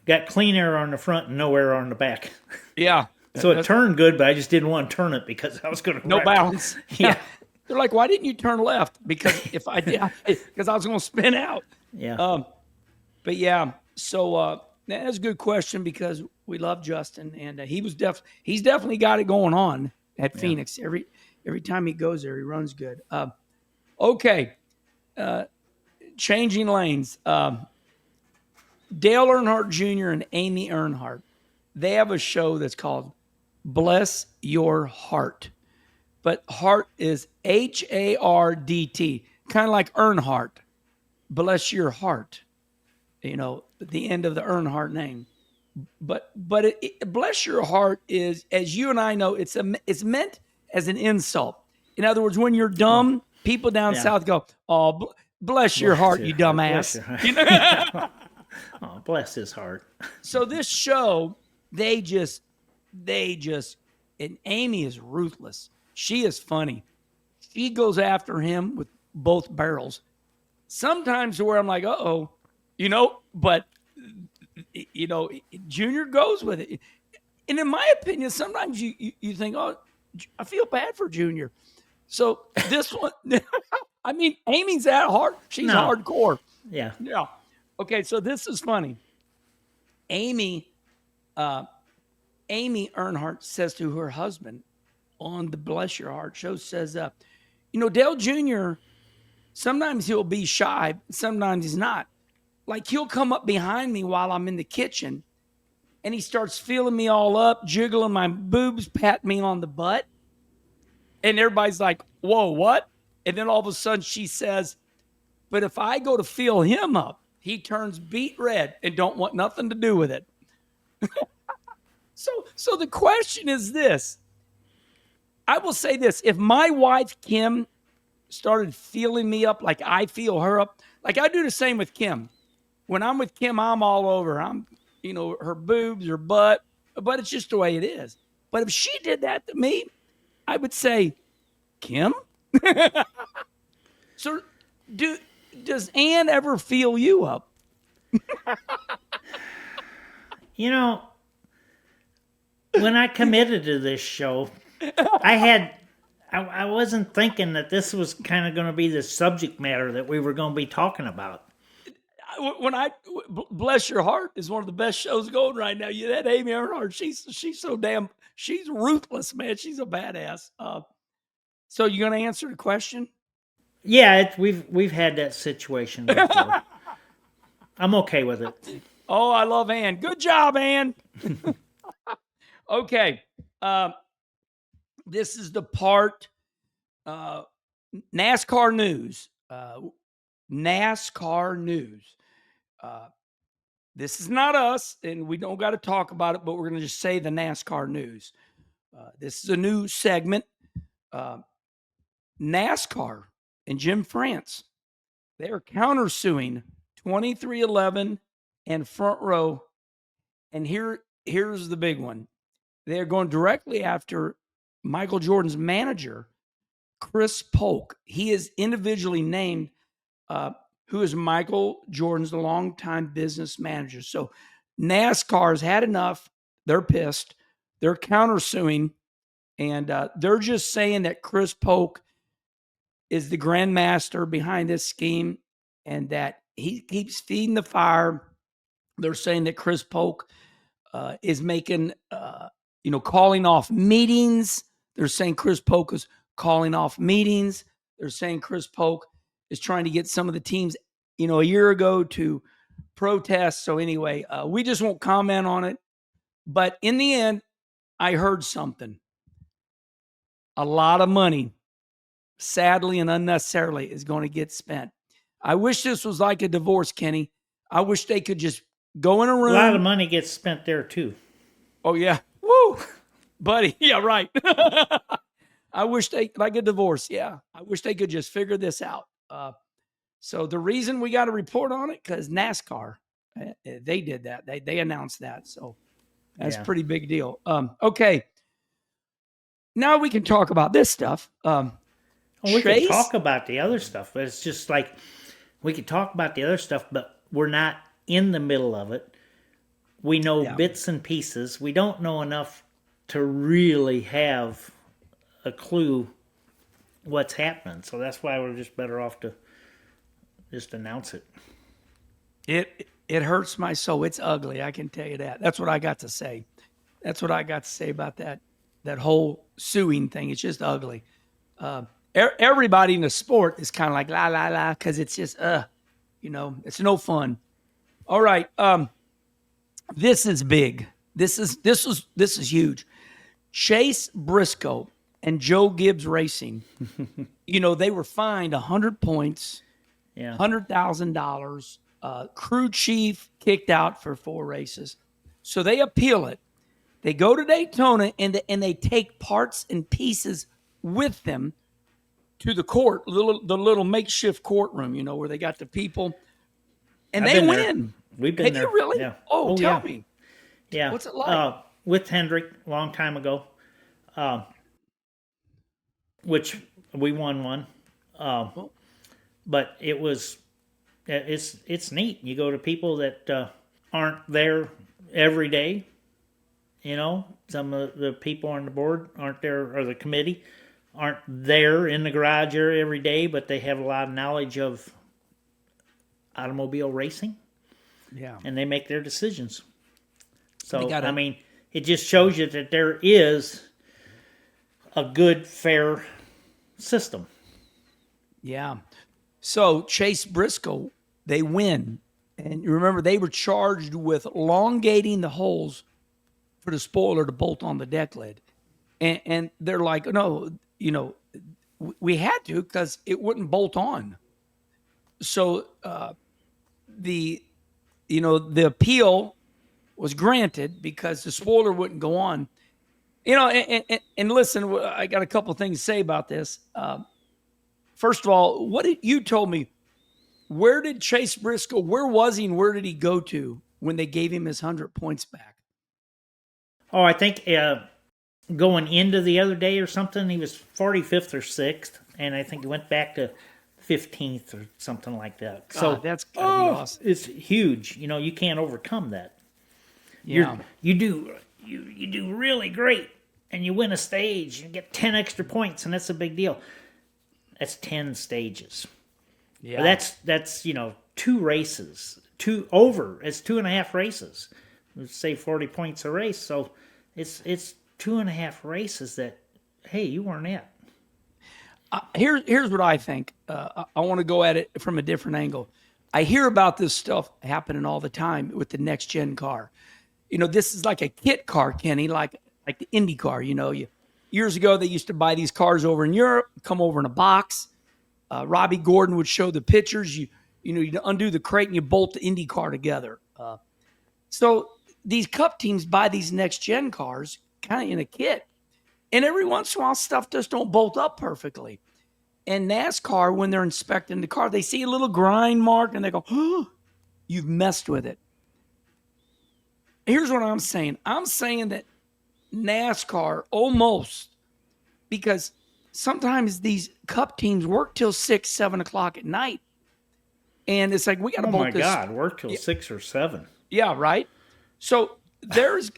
Got clean air on the front and no air on the back. Yeah. So it turned good, but I just didn't want to turn it because I was going to wreck. Balance. Yeah. They're like, why didn't you turn left? Because if I did, because I was going to spin out. Yeah. But yeah, so that's a good question because we love Justin, and he's definitely got it going on at Phoenix. Every time he goes there, he runs good. Okay, changing lanes. Dale Earnhardt Jr. and Amy Earnhardt, they have a show that's called Bless Your Heart. But heart is H-A-R-D-T, kind of like Earnhardt. Bless your heart. The end of the Earnhardt name. But bless your heart is, as you and I know, it's meant as an insult. In other words, when you're dumb, people down south go, "Oh, bless your heart, you dumbass." Oh, bless his heart. So this show, they just, and Amy is ruthless. She is funny. She goes after him with both barrels. Sometimes to where I'm like, uh-oh, but, Junior goes with it. And in my opinion, sometimes you think, oh, I feel bad for Junior. So this one, I mean, Amy's that hard. She's hardcore. Yeah. Yeah. Okay, so this is funny. Amy Earnhardt says to her husband on the Bless Your Heart show, says, Dale Jr., sometimes he'll be shy, sometimes he's not. Like he'll come up behind me while I'm in the kitchen and he starts feeling me all up, jiggling my boobs, patting me on the butt. And everybody's like, whoa, what? And then all of a sudden she says, but if I go to feel him up, he turns beet red and don't want nothing to do with it. So the question is this. I will say this. If my wife, Kim, started feeling me up like I feel her up, like I do the same with Kim. When I'm with Kim, I'm all over. I'm, her boobs, her butt, but it's just the way it is. But if she did that to me, I would say, Kim? So does Ann ever feel you up? When I committed to this show, I wasn't thinking that this was kind of going to be the subject matter that we were going to be talking about. Bless Your Heart is one of the best shows going right now. That Amy Earnhardt, she's so she's ruthless, man. She's a badass. So you going to answer the question? Yeah, we've had that situation before. I'm okay with it. Oh, I love Ann. Good job, Ann. Okay. This is the part, NASCAR news. NASCAR news. This is not us, and we don't got to talk about it, but we're going to just say the NASCAR news. This is a new segment. NASCAR and Jim France, they are countersuing 2311 and Front Row. And here's the big one. They're going directly after Michael Jordan's manager, Chris Polk. He is individually named, who is Michael Jordan's longtime business manager. So NASCAR's had enough. They're pissed. They're countersuing. And they're just saying that Chris Polk is the grandmaster behind this scheme and that he keeps feeding the fire. They're saying that Chris Polk is making, calling off meetings. They're saying Chris Polk is calling off meetings. They're saying Chris Polk is trying to get some of the teams, a year ago to protest. So anyway, we just won't comment on it. But in the end, I heard something. A lot of money, sadly and unnecessarily, is going to get spent. I wish this was like a divorce, Kenny. I wish they could just go in a room. A lot of money gets spent there, too. Oh, yeah. Woo! Buddy, yeah, right. I wish like a divorce, yeah. I wish they could just figure this out. So the reason we got a report on it, because NASCAR, they did that. They announced that. So that's a pretty big deal. Okay. Now we can talk about this stuff. We could talk about the other stuff, but it's just like we could talk about the other stuff, but we're not in the middle of it. We know bits and pieces. We don't know enough to really have a clue what's happening. So that's why we're just better off to just announce it. It hurts my soul. It's ugly. I can tell you that. That's what I got to say. That's what I got to say about that whole suing thing. It's just ugly. Everybody in the sport is kind of like la la la because it's just it's no fun. All right, this is big. This is huge. Chase Briscoe and Joe Gibbs Racing. They were fined 100 points, $100,000. Crew chief kicked out for 4 races, so they appeal it. They go to Daytona and they take parts and pieces with them to the court, the little makeshift courtroom, where they got the people, and they win. We've been there. Have you really? Yeah. Oh, tell me. Yeah. What's it like? With Hendrick, a long time ago, which we won one. But it's neat. You go to people that aren't there every day. Some of the people on the board aren't there, or the committee aren't there in the garage area every day, but they have a lot of knowledge of automobile racing. Yeah. And they make their decisions. So, it just shows you that there is a good, fair system. Yeah. So, Chase Briscoe, they win. And you remember, they were charged with elongating the holes for the spoiler to bolt on the deck lid. And they're like, no, we had to because it wouldn't bolt on. So the appeal was granted because the spoiler wouldn't go on. And listen, I got a couple of things to say about this. First of all, what did you told me? Where did Chase Briscoe? Where was he, and where did he go to when they gave him his 100 points back? Oh, I think going into the other day or something, he was 45th or 6th, and I think he went back to 15th or something like that. So that's gotta be awesome. It's huge. You can't overcome that. Yeah, you do really great, and you win a stage, you get 10 extra points, and that's a big deal. That's 10 stages. Yeah, but that's 2 races, it's 2.5 races. Let's say 40 points a race, so it's 2.5 races that, hey, you weren't at. Here's what I think. I want to go at it from a different angle. I hear about this stuff happening all the time with the next gen car. This is like a kit car, Kenny, like the Indy car. Years ago they used to buy these cars over in Europe, come over in a box. Robbie Gordon would show the pictures. You undo the crate and you bolt the Indy car together. So these Cup teams buy these next gen cars kind of in a kit, and every once in a while stuff just don't bolt up perfectly. And NASCAR, when they're inspecting the car, they see a little grind mark and they go, "Oh, you've messed with it." Here's what I'm saying. I'm saying that NASCAR almost, because sometimes these Cup teams work till 6, 7 o'clock at night. And it's like, we got to bolt this. Oh, my God, work till 6 or 7. Yeah, right? So there's,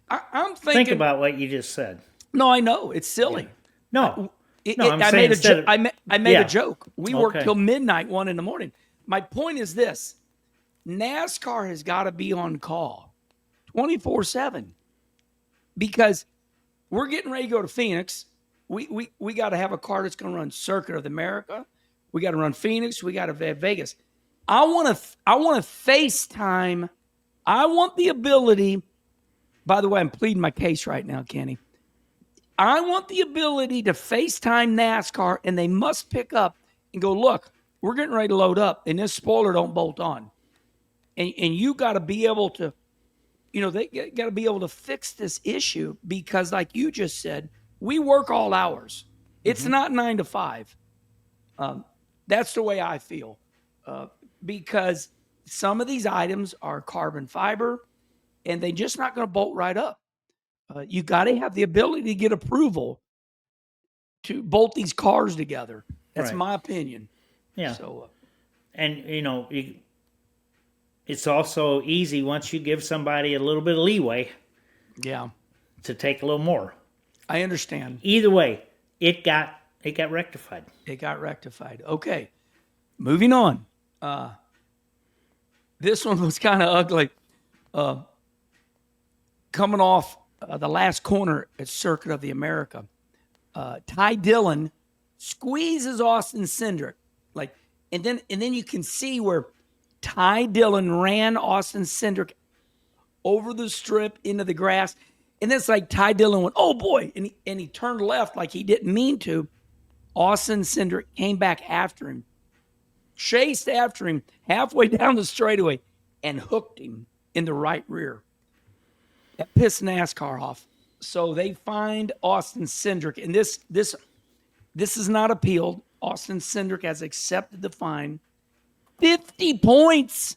I'm thinking. Think about what you just said. No, I know. It's silly. Yeah. I made a joke. We worked till midnight, 1 in the morning. My point is this. NASCAR has got to be on call 24/7 because we're getting ready to go to Phoenix. We got to have a car that's going to run Circuit of America. We got to run Phoenix. We got to have Vegas. I want to FaceTime. I want the ability. By the way, I'm pleading my case right now, Kenny. I want the ability to FaceTime NASCAR, and they must pick up and go, look, we're getting ready to load up, and this spoiler don't bolt on. And you got to be able to, they got to be able to fix this issue because, like you just said, we work all hours. It's not 9 to 5. That's the way I feel. because some of these items are carbon fiber, and they're just not going to bolt right up. You got to have the ability to get approval to bolt these cars together. That's Right. my opinion. Yeah. So, And, it's also easy once you give somebody a little bit of leeway yeah, to take a little more. I understand. Either way, it got rectified. It got rectified. Okay, moving on. This one was kind of ugly. Coming off the last corner at Circuit of the America, Ty Dillon squeezes Austin Cindric, and then you can see where Ty Dillon ran Austin Cindric over the strip into the grass, and it's like Ty Dillon went, "Oh boy," and he turned left like he didn't mean to. Austin Cindric came back after him, chased after him halfway down the straightaway, and hooked him in the right rear. That pissed NASCAR off. So they fined Austin Cindric, and this is not appealed. Austin Cindric has accepted the fine, 50 points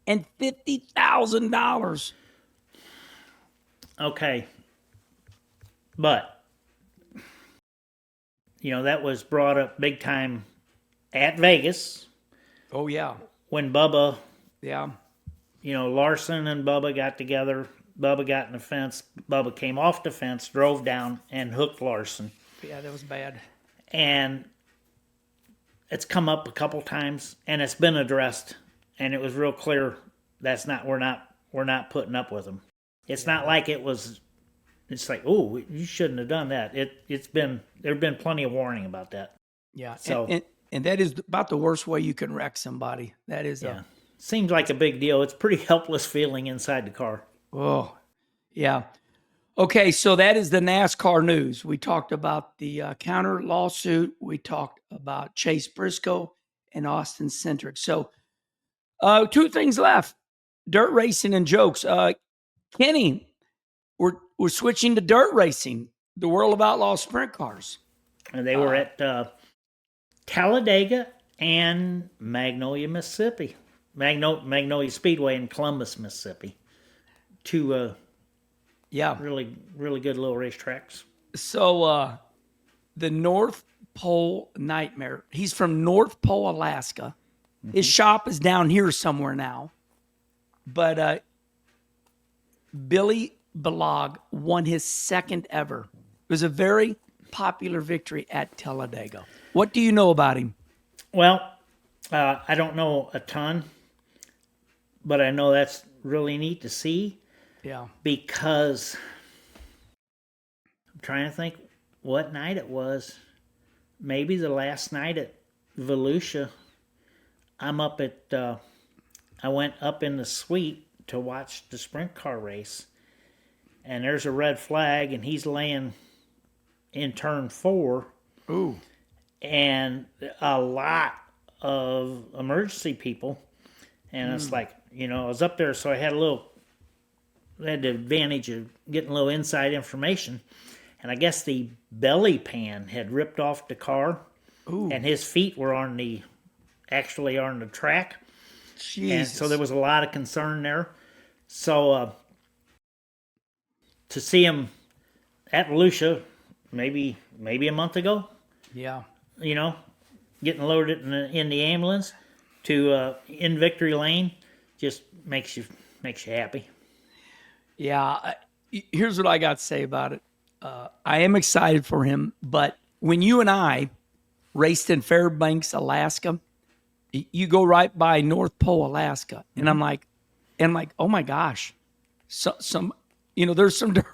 and $50,000. Okay. But, that was brought up big time at Vegas Oh yeah, when Bubba, yeah, Larson and Bubba got together. Bubba got in the fence. Bubba came off the fence, drove down, and hooked Larson. yeah. That was bad. And it's come up a couple times, and it's been addressed, and it was real clear we're not putting up with him. It's not like it was. It's like, oh, you shouldn't have done that. There've been plenty of warning about that. Yeah. So and that is about the worst way you can wreck somebody. That is yeah, seems like a big deal. It's pretty helpless feeling inside the car. Oh, yeah. Okay, so that is the NASCAR news. We talked about the counter lawsuit. We talked about Chase Briscoe and Austin Cindric. So, two things left: dirt racing and jokes. Kenny, we're switching to dirt racing. The World of Outlaw Sprint Cars. And they were at Talladega and Magnolia, Mississippi. Magnolia Speedway in Columbus, Mississippi. Two really, really good little racetracks. So the North Pole Nightmare. He's from North Pole, Alaska. Mm-hmm. His shop is down here somewhere now. But Billy Balog won his second ever. It was a very popular victory at Talladega. What do you know about him? Well, I don't know a ton, but I know that's really neat to see. Yeah. Because I'm trying to think what night it was. Maybe the last night at Volusia. I'm up at, I went up in the suite to watch the sprint car race. And there's a red flag, and he's laying in turn 4. Ooh. And a lot of emergency people. And it's like, I was up there, so I had the advantage of getting a little inside information. And I guess the belly pan had ripped off the car. Ooh. And his feet were on the track. Jesus. And so there was a lot of concern there. So to see him at Volusia maybe a month ago. Yeah. Getting loaded in the ambulance to in Victory Lane just makes you happy. Yeah. Here's what I got to say about it. I am excited for him, but when you and I raced in Fairbanks, Alaska, you go right by North Pole, Alaska, and I'm like, oh my gosh, some there's some dirt.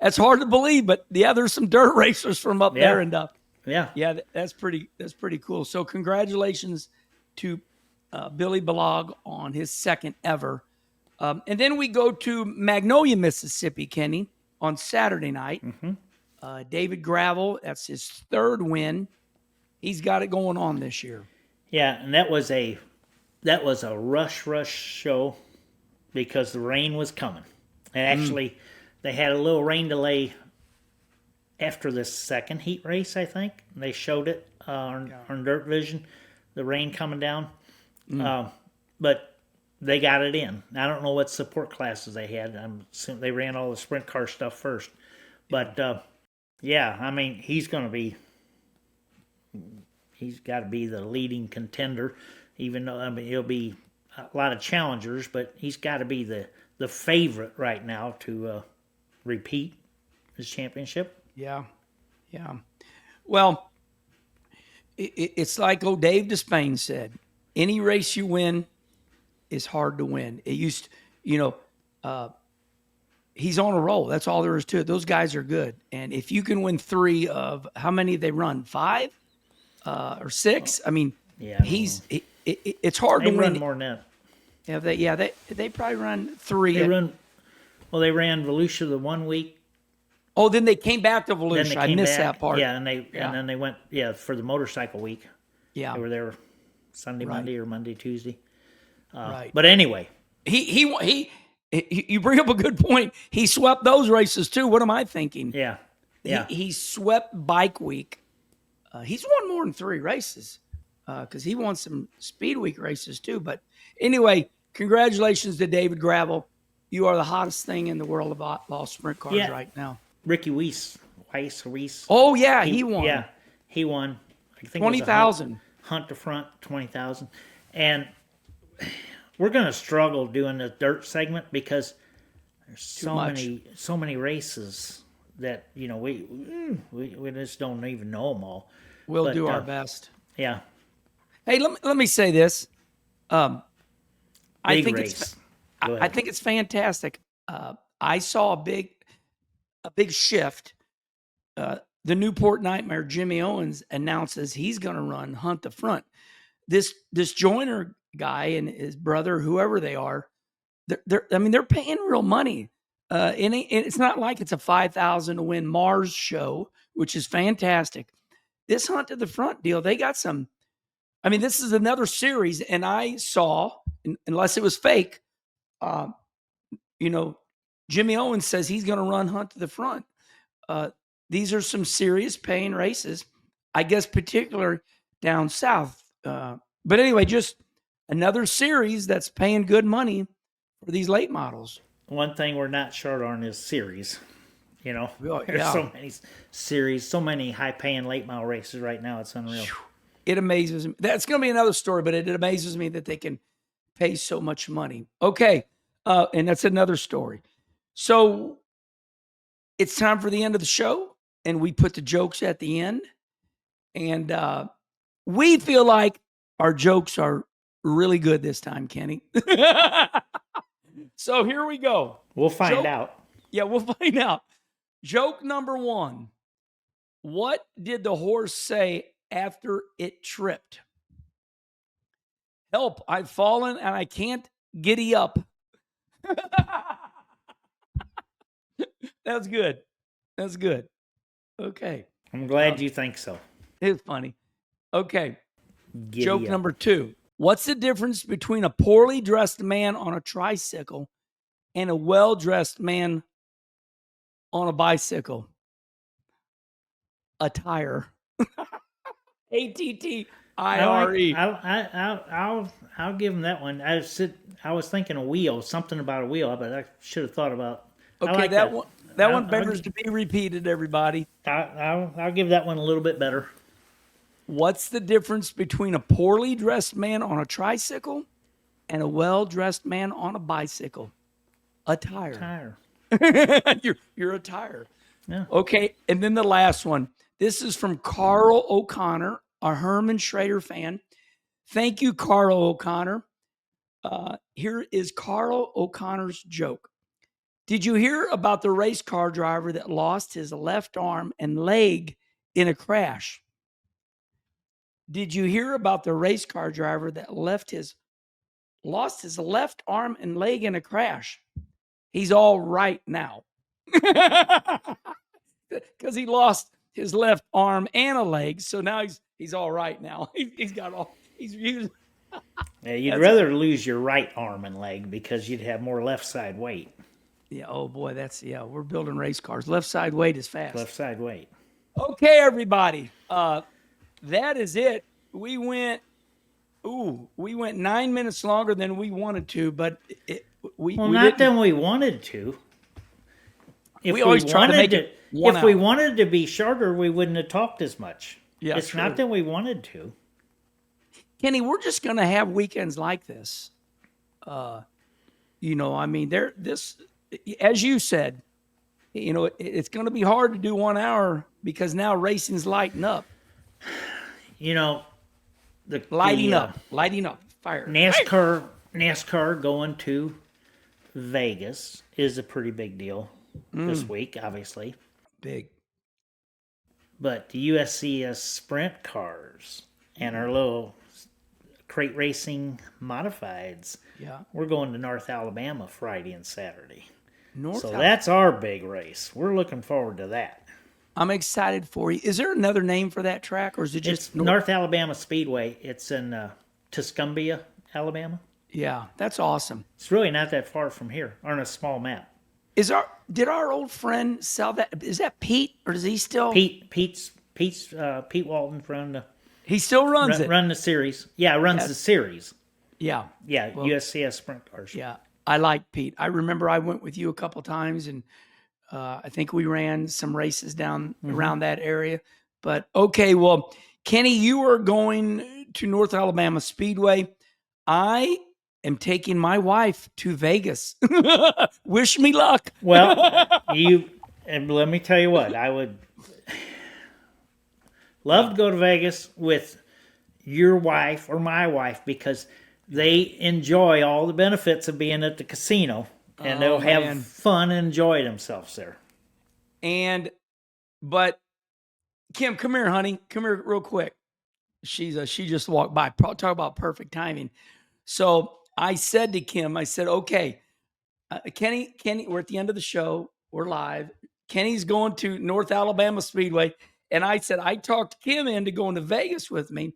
That's hard to believe, but yeah, there's some dirt racers from up there, and yeah, that's pretty cool. So congratulations to Billy Balog on his second ever. And then we go to Magnolia, Mississippi, Kenny, on Saturday night. Mm-hmm. David Gravel, that's his third win. He's got it going on this year. Yeah, and that was a rush show because the rain was coming. And actually, they had a little rain delay after the second heat race, I think. They showed it on Dirt Vision, the rain coming down. But they got it in. I don't know what support classes they had. I'm assuming they ran all the sprint car stuff first. But yeah, I mean, he's got to be the leading contender. Even though, I mean, he'll be a lot of challengers, but he's got to be the favorite right now to repeat his championship. Yeah. Well, it's like old Dave Despain said, any race you win is hard to win. It used, he's on a roll. That's all there is to it. Those guys are good. And if you can win 3 of how many they run, 5 or 6, I mean, Yeah, it's hard they to run win. more than that. They probably run 3. They ran Volusia the 1 week. Oh, then they came back to Volusia. Then they I came missed back. that part. Yeah, and then they went for the motorcycle week. Yeah, They were there Sunday, Right. Monday, or Monday, Tuesday. right. But anyway, You bring up a good point. He swept those races too. What am I thinking? yeah. He swept Bike Week. He's won more than 3 races because he won some Speed Week races too. But anyway, congratulations to David Gravel. You are the hottest thing in the world of all sprint cars Yeah. right now. Ricky Weiss. Oh yeah, he won. Yeah, he won. I think 20,000. Hunt to front, 20,000. And we're going to struggle doing the dirt segment because there's so many races that we just don't even know them all. We'll do our best. Yeah, Hey, let me say this. I big think race. I think it's fantastic. I saw a big shift. The Newport Nightmare, Jimmy Owens, announces he's going to run Hunt the Front. This Joyner guy and his brother, whoever they are, they're paying real money. And it's not like it's a 5,000 to win Mars show, which is fantastic. This Hunt to the Front deal, they got some. I mean, this is another series, and I saw, unless it was fake, Jimmy Owens says he's going to run Hunt to the Front. These are some serious paying races, I guess, particular down south. But anyway, just another series that's paying good money for these late models. One thing we're not short on is series. There's yeah. so many series, so many high-paying late model races right now. It's unreal. It amazes me. That's going to be another story, but it amazes me that they can pay so much money. Okay, and that's another story. So it's time for the end of the show, and we put the jokes at the end. And we feel like our jokes are really good this time, Kenny. So here we go. We'll find out. Yeah, we'll find out. Joke number 1. What did the horse say after it tripped? Help, I've fallen and I can't giddy up. That's good. That's good. Okay. I'm glad you think so. It's funny. Okay. Giddy Joke up. number 2. What's the difference between a poorly dressed man on a tricycle and a well-dressed man on a bicycle? Attire. ATTIRE. I'll give him that one. I was thinking a wheel, something about a wheel, but I should have thought about. Okay, like that one beggars to be repeated, everybody. I'll give that one a little bit better. What's the difference between a poorly dressed man on a tricycle and a well-dressed man on a bicycle? Attire. You're a tire. Yeah. Okay, and then the last one. This is from Carl O'Connor, a Herm Schrader fan. Thank you, Carl O'Connor. Here is Carl O'Connor's joke. Did you hear about the race car driver that lost his left arm and leg in a crash? Did you hear about the race car driver that lost his left arm and leg in a crash? He's all right now. Because he lost his left arm and a leg, so now he's all right now. He's using. Yeah, you'd rather lose your right arm and leg because you'd have more left side weight. Yeah. Oh boy, we're building race cars. Left side weight is fast. Left side weight. Okay, everybody. That is it. We went Ooh, we went 9 minutes longer than we wanted to, but we not didn't. than we wanted to. If We always try to make it 1 if we hour. wanted to be shorter, we wouldn't have talked as much. Yeah, it's true. not that we wanted to. Kenny, we're just going to have weekends like this. You know, I mean, as you said, you know, it's going to be hard to do 1 hour because now racing's lighting up. You know, lighting up, fire. NASCAR going to Vegas is a pretty big deal this week, obviously. Big. But the USCS sprint cars and our little crate racing modifieds, we're going to North Alabama Friday and Saturday. That's our big race. We're looking forward to that. I'm excited for you. Is there another name for that track, or is it just North Alabama Speedway? It's in Tuscumbia, Alabama. Yeah, that's awesome. It's really not that far from here, on a small map. Did our old friend sell that? Is that Pete, or does he still? Pete Walton's he still runs it. Run the series. Yeah, runs the series. Yeah. Yeah, well, USCS sprint cars. Yeah, I like Pete. I remember I went with you a couple times, and I think we ran some races down around that area. But okay, well, Kenny, you are going to North Alabama Speedway. I am taking my wife to Vegas. Wish me luck. Well, and let me tell you what, I would love to go to Vegas with your wife or my wife because they enjoy all the benefits of being at the casino, and they'll have fun and enjoy themselves there. But Kim, come here, honey. Come here real quick. She just walked by. Talk about perfect timing. So I said to Kim, okay, Kenny, we're at the end of the show. We're live. Kenny's going to North Alabama Speedway. And I said, I talked Kim into going to Vegas with me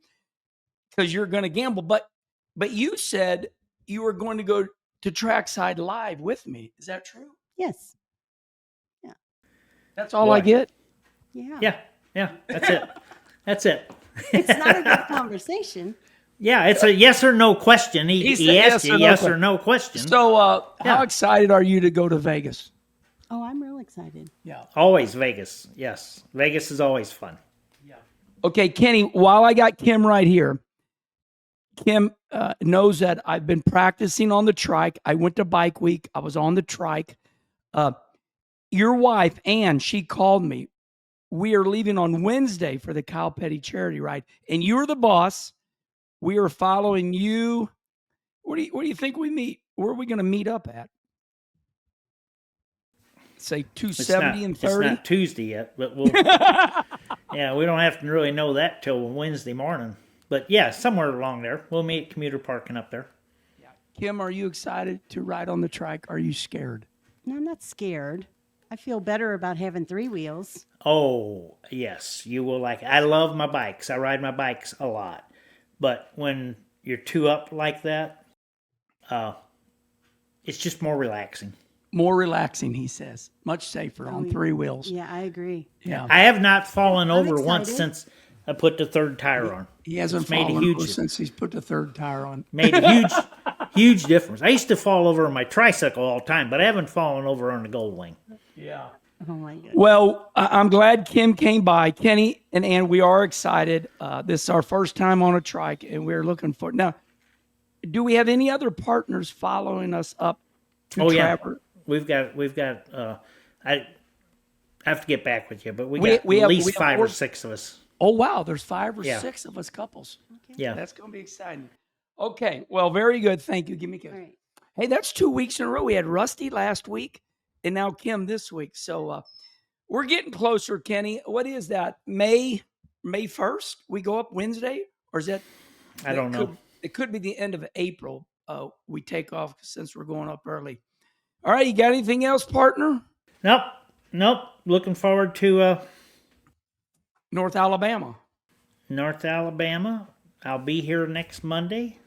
because you're going to gamble. But you said you were going to go to Trackside Live with me. Is that true? Yes. Yeah. That's all I get? Yeah. That's it. That's it. It's not a good conversation. Yeah, it's a yes or no question. He asked you yes or no question. So how excited are you to go to Vegas? Oh, I'm real excited. Yeah. Always Vegas. Yes. Vegas is always fun. Yeah. Okay, Kenny, while I got Kim right here, Kim knows that I've been practicing on the trike. I went to Bike Week. I was on the trike. Your wife, Ann, she called me. We are leaving on Wednesday for the Kyle Petty charity ride. And you're the boss. We are following you. Where do you think we meet? Where are we going to meet up at? Say 270 and 30? It's not Tuesday yet, but we'll... Yeah, we don't have to really know that till Wednesday morning. But yeah, somewhere along there. We'll meet at commuter parking up there. Yeah. Kim, are you excited to ride on the trike? Are you scared? No, I'm not scared. I feel better about having 3 wheels. Oh, yes. You will like it. I love my bikes. I ride my bikes a lot. But when you're 2 up like that, it's just more relaxing. More relaxing, he says. Much safer on 3 wheels. Yeah, I agree. Yeah. I have not fallen over once since I put the 3rd tire on. He hasn't fallen over since he's put the 3rd tire on. Made a huge difference. I used to fall over on my tricycle all the time, but I haven't fallen over on the Goldwing. Yeah. Oh, my goodness. Well, I'm glad Kim came by. Kenny and Ann, we are excited. This is our first time on a trike, and we're looking forward. Now, do we have any other partners following us up to Trapper? Yeah. We've got. I have to get back with you, but we have at least 5 or 6 of us. Oh wow, there's 5 or 6 of us couples. Okay. Yeah, that's gonna be exciting. Okay, well, very good. Thank you. Give me a kiss. All right. Hey, that's 2 weeks in a row. We had Rusty last week, and now Kim this week. So we're getting closer, Kenny. What is that? May 1st? We go up Wednesday, or is that? I don't know. It could be the end of April. We take off since we're going up early. All right, you got anything else, partner? Nope. Looking forward to North Alabama. North Alabama. I'll be here next Monday.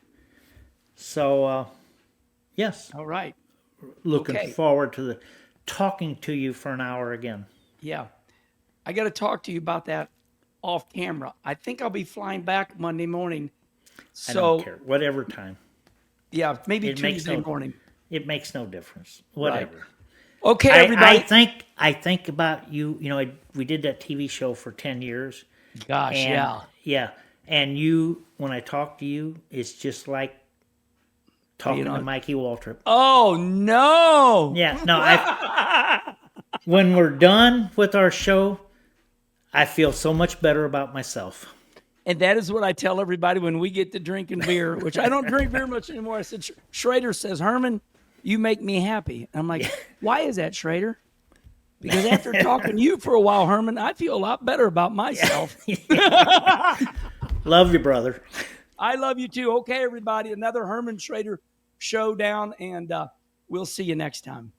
So, yes. All right. Looking forward to talking to you for an hour again. Yeah. I got to talk to you about that off camera. I think I'll be flying back Monday morning I don't So care. Whatever time. yeah, maybe It makes Tuesday no- morning. It makes no difference. Whatever. Okay, everybody. I think about you. You know, we did that TV show for 10 years. Gosh, And, yeah. Yeah. And you, when I talk to you, it's just like talking to Mikey Waltrip. Oh no. Yeah. No, when we're done with our show, I feel so much better about myself. And that is what I tell everybody when we get to drinking beer, which I don't drink beer much anymore. I said, Schrader says, Herman, you make me happy. I'm like, why is that, Schrader? Because after talking to you for a while, Herman, I feel a lot better about myself. Love you, brother. I love you too. Okay, everybody, another Herman Schrader showdown, and we'll see you next time.